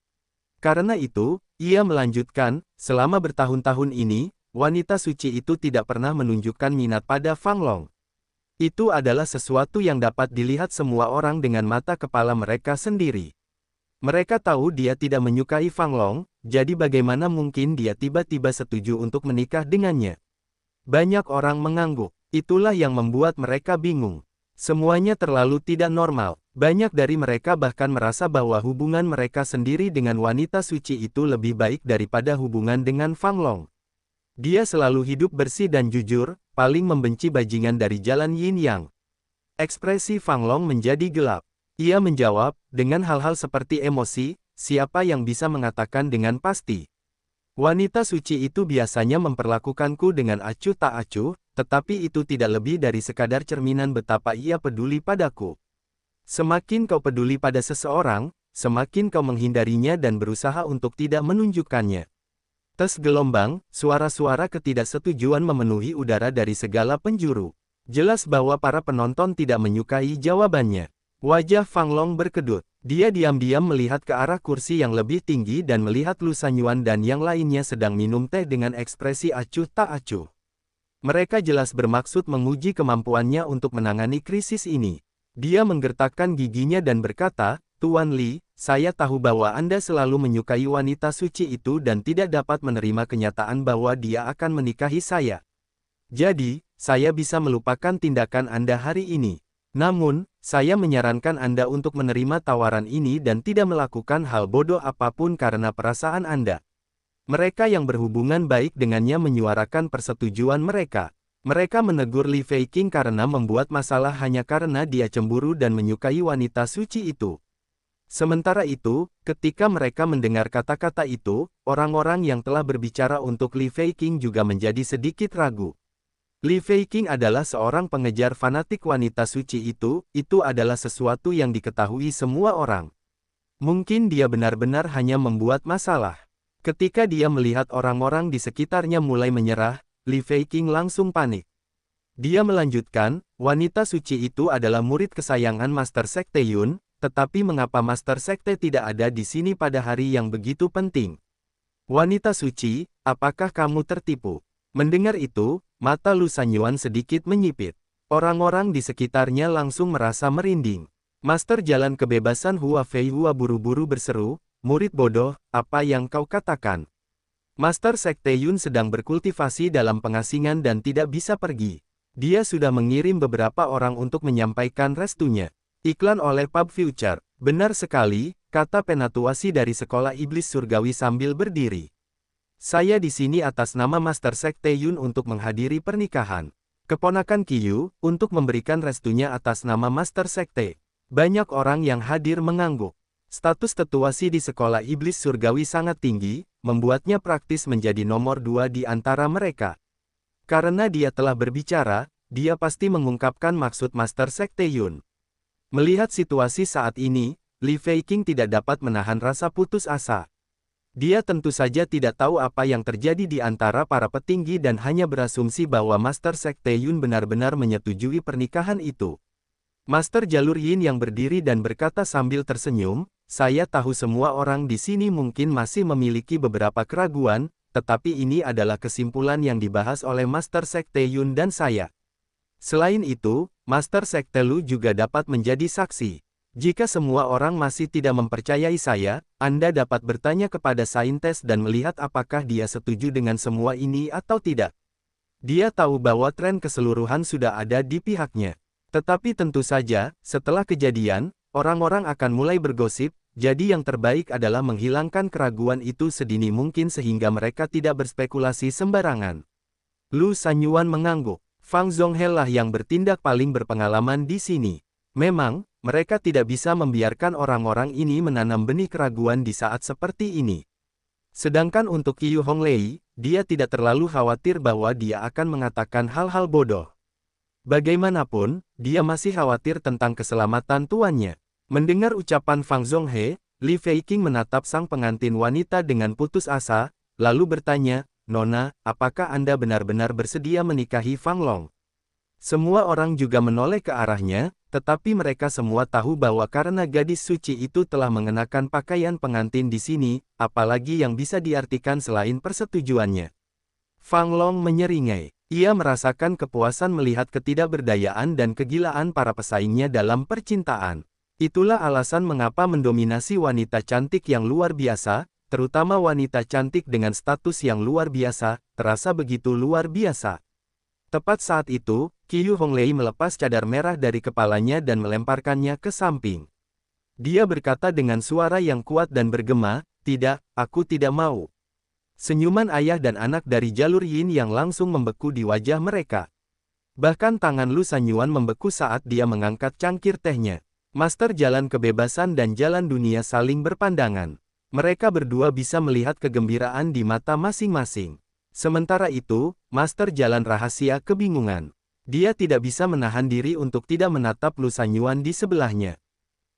Karena itu, ia melanjutkan, "Selama bertahun-tahun ini, wanita suci itu tidak pernah menunjukkan minat pada Fang Long. Itu adalah sesuatu yang dapat dilihat semua orang dengan mata kepala mereka sendiri. Mereka tahu dia tidak menyukai Fang Long, jadi bagaimana mungkin dia tiba-tiba setuju untuk menikah dengannya?" Banyak orang mengangguk. Itulah yang membuat mereka bingung. Semuanya terlalu tidak normal. Banyak dari mereka bahkan merasa bahwa hubungan mereka sendiri dengan wanita suci itu lebih baik daripada hubungan dengan Fang Long. Dia selalu hidup bersih dan jujur, paling membenci bajingan dari Jalan Yin Yang. Ekspresi Fang Long menjadi gelap. Ia menjawab, dengan hal-hal seperti emosi, siapa yang bisa mengatakan dengan pasti? Wanita suci itu biasanya memperlakukanku dengan acuh tak acuh, tetapi itu tidak lebih dari sekadar cerminan betapa ia peduli padaku. Semakin kau peduli pada seseorang, semakin kau menghindarinya dan berusaha untuk tidak menunjukkannya. Tes gelombang, suara-suara ketidaksetujuan memenuhi udara dari segala penjuru. Jelas bahwa para penonton tidak menyukai jawabannya. Wajah Fang Long berkedut. Dia diam-diam melihat ke arah kursi yang lebih tinggi dan melihat Lu Sanyuan dan yang lainnya sedang minum teh dengan ekspresi acuh tak acuh. Mereka jelas bermaksud menguji kemampuannya untuk menangani krisis ini. Dia menggertakkan giginya dan berkata, "Tuan Li, saya tahu bahwa Anda selalu menyukai wanita suci itu dan tidak dapat menerima kenyataan bahwa dia akan menikahi saya. Jadi, saya bisa melupakan tindakan Anda hari ini. Namun, saya menyarankan Anda untuk menerima tawaran ini dan tidak melakukan hal bodoh apapun karena perasaan Anda." Mereka yang berhubungan baik dengannya menyuarakan persetujuan mereka. Mereka menegur Li Feiqing karena membuat masalah hanya karena dia cemburu dan menyukai wanita suci itu. Sementara itu, ketika mereka mendengar kata-kata itu, orang-orang yang telah berbicara untuk Li Feiqing juga menjadi sedikit ragu. Li Feiqing adalah seorang pengejar fanatik wanita suci itu adalah sesuatu yang diketahui semua orang. Mungkin dia benar-benar hanya membuat masalah. Ketika dia melihat orang-orang di sekitarnya mulai menyerah, Li Feiqing langsung panik. Dia melanjutkan, "Wanita suci itu adalah murid kesayangan Master Sekte Yun, tetapi mengapa Master Sekte tidak ada di sini pada hari yang begitu penting? Wanita suci, apakah kamu tertipu?" Mendengar itu, mata Lu Sanyuan sedikit menyipit. Orang-orang di sekitarnya langsung merasa merinding. Master Jalan Kebebasan Hua Fei Hua buru-buru berseru, murid bodoh, apa yang kau katakan? Master Sekte Yun sedang berkultivasi dalam pengasingan dan tidak bisa pergi. Dia sudah mengirim beberapa orang untuk menyampaikan restunya. Iklan oleh Pub Future. Benar sekali, kata penatuasi dari Sekolah Iblis Surgawi sambil berdiri. Saya di sini atas nama Master Sekte Yun untuk menghadiri pernikahan keponakan Qiyu, untuk memberikan restunya atas nama Master Sekte. Banyak orang yang hadir mengangguk. Status tetuasi di Sekolah Iblis Surgawi sangat tinggi, membuatnya praktis menjadi nomor 2 di antara mereka. Karena dia telah berbicara, dia pasti mengungkapkan maksud Master Sekte Yun. Melihat situasi saat ini, Li Feiqing tidak dapat menahan rasa putus asa. Dia tentu saja tidak tahu apa yang terjadi di antara para petinggi dan hanya berasumsi bahwa Master Sekte Yun benar-benar menyetujui pernikahan itu. Master Jalur Yin yang berdiri dan berkata sambil tersenyum, saya tahu semua orang di sini mungkin masih memiliki beberapa keraguan, tetapi ini adalah kesimpulan yang dibahas oleh Master Sekte Yun dan saya. Selain itu, Master Sekte Lu juga dapat menjadi saksi. Jika semua orang masih tidak mempercayai saya, Anda dapat bertanya kepada saintes dan melihat apakah dia setuju dengan semua ini atau tidak. Dia tahu bahwa tren keseluruhan sudah ada di pihaknya. Tetapi tentu saja, setelah kejadian, orang-orang akan mulai bergosip, jadi yang terbaik adalah menghilangkan keraguan itu sedini mungkin sehingga mereka tidak berspekulasi sembarangan. Lu Sanyuan mengangguk. Fang Zhonghe lah yang bertindak paling berpengalaman di sini. Memang, mereka tidak bisa membiarkan orang-orang ini menanam benih keraguan di saat seperti ini. Sedangkan untuk Qiyu Honglei, dia tidak terlalu khawatir bahwa dia akan mengatakan hal-hal bodoh. Bagaimanapun, dia masih khawatir tentang keselamatan tuannya. Mendengar ucapan Fang Zhonghe, Li Feiqing menatap sang pengantin wanita dengan putus asa, lalu bertanya, Nona, apakah Anda benar-benar bersedia menikahi Fang Long? Semua orang juga menoleh ke arahnya, tetapi mereka semua tahu bahwa karena gadis suci itu telah mengenakan pakaian pengantin di sini, apalagi yang bisa diartikan selain persetujuannya. Fang Long menyeringai. Ia merasakan kepuasan melihat ketidakberdayaan dan kegilaan para pesaingnya dalam percintaan. Itulah alasan mengapa mendominasi wanita cantik yang luar biasa, terutama wanita cantik dengan status yang luar biasa, terasa begitu luar biasa. Tepat saat itu, Qiyu Honglei melepas cadar merah dari kepalanya dan melemparkannya ke samping. Dia berkata dengan suara yang kuat dan bergema, tidak, aku tidak mau. Senyuman ayah dan anak dari Jalur Yin yang langsung membeku di wajah mereka. Bahkan tangan Lu Sanyuan membeku saat dia mengangkat cangkir tehnya. Master Jalan Kebebasan dan Jalan Dunia saling berpandangan. Mereka berdua bisa melihat kegembiraan di mata masing-masing. Sementara itu, Master Jalan Rahasia kebingungan. Dia tidak bisa menahan diri untuk tidak menatap Lu Sanyuan di sebelahnya.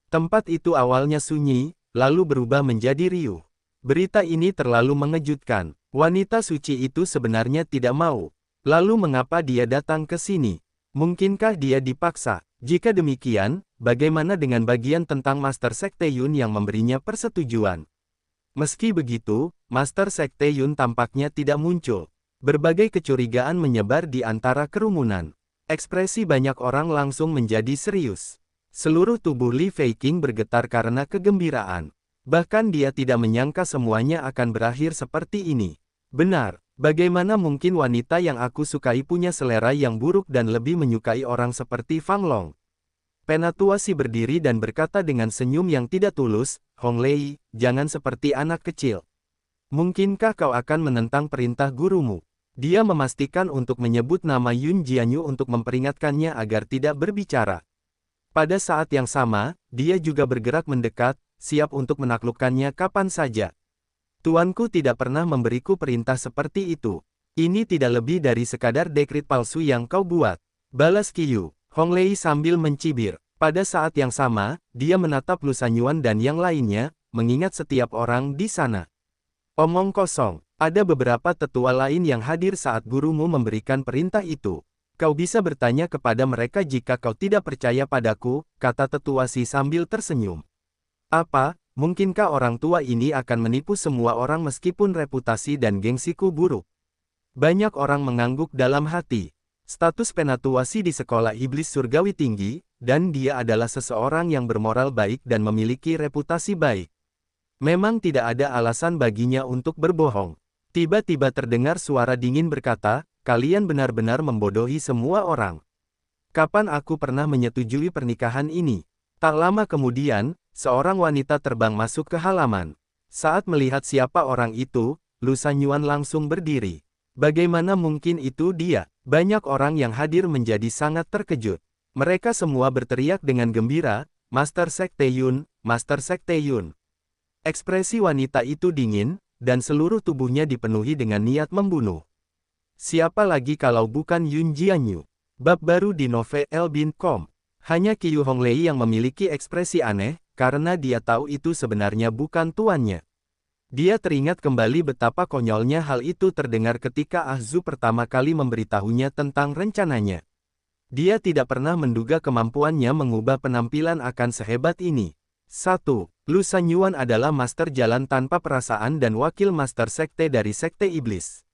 Tempat itu awalnya sunyi, lalu berubah menjadi riuh. Berita ini terlalu mengejutkan. Wanita suci itu sebenarnya tidak mau. Lalu mengapa dia datang ke sini? Mungkinkah dia dipaksa? Jika demikian, bagaimana dengan bagian tentang Master Sekte Yun yang memberinya persetujuan? Meski begitu, Master Sekte Yun tampaknya tidak muncul. Berbagai kecurigaan menyebar di antara kerumunan. Ekspresi banyak orang langsung menjadi serius. Seluruh tubuh Li Feiqing bergetar karena kegembiraan. Bahkan dia tidak menyangka semuanya akan berakhir seperti ini. Benar, bagaimana mungkin wanita yang aku sukai punya selera yang buruk dan lebih menyukai orang seperti Fang Long? Penatuasi berdiri dan berkata dengan senyum yang tidak tulus, Honglei, jangan seperti anak kecil. Mungkinkah kau akan menentang perintah gurumu? Dia memastikan untuk menyebut nama Yun Jianyu untuk memperingatkannya agar tidak berbicara. Pada saat yang sama, dia juga bergerak mendekat, siap untuk menaklukkannya kapan saja. Tuanku tidak pernah memberiku perintah seperti itu. Ini tidak lebih dari sekadar dekrit palsu yang kau buat. Balas Qiyu Honglei sambil mencibir. Pada saat yang sama, dia menatap Lu Sanyuan dan yang lainnya, mengingat setiap orang di sana. Omong kosong, ada beberapa tetua lain yang hadir saat gurumu memberikan perintah itu. Kau bisa bertanya kepada mereka jika kau tidak percaya padaku, kata tetua Si sambil tersenyum. Apa, mungkinkah orang tua ini akan menipu semua orang meskipun reputasi dan gengsiku buruk? Banyak orang mengangguk dalam hati. Status penatuasi di Sekolah Iblis Surgawi tinggi, dan dia adalah seseorang yang bermoral baik dan memiliki reputasi baik. Memang tidak ada alasan baginya untuk berbohong. Tiba-tiba terdengar suara dingin berkata, kalian benar-benar membodohi semua orang. Kapan aku pernah menyetujui pernikahan ini? Tak lama kemudian, seorang wanita terbang masuk ke halaman. Saat melihat siapa orang itu, Lu Sanyuan langsung berdiri. Bagaimana mungkin itu dia? Banyak orang yang hadir menjadi sangat terkejut. Mereka semua berteriak dengan gembira, Master Sekte Yun, Master Sekte Yun. Ekspresi wanita itu dingin, dan seluruh tubuhnya dipenuhi dengan niat membunuh. Siapa lagi kalau bukan Yun Jianyu? Bab baru di novel.com. Hanya Qiu Honglei yang memiliki ekspresi aneh, karena dia tahu itu sebenarnya bukan tuannya. Dia teringat kembali betapa konyolnya hal itu terdengar ketika Ah Zu pertama kali memberitahunya tentang rencananya. Dia tidak pernah menduga kemampuannya mengubah penampilan akan sehebat ini. 1. Lu Sanyuan adalah master jalan tanpa perasaan dan wakil master sekte dari Sekte Iblis.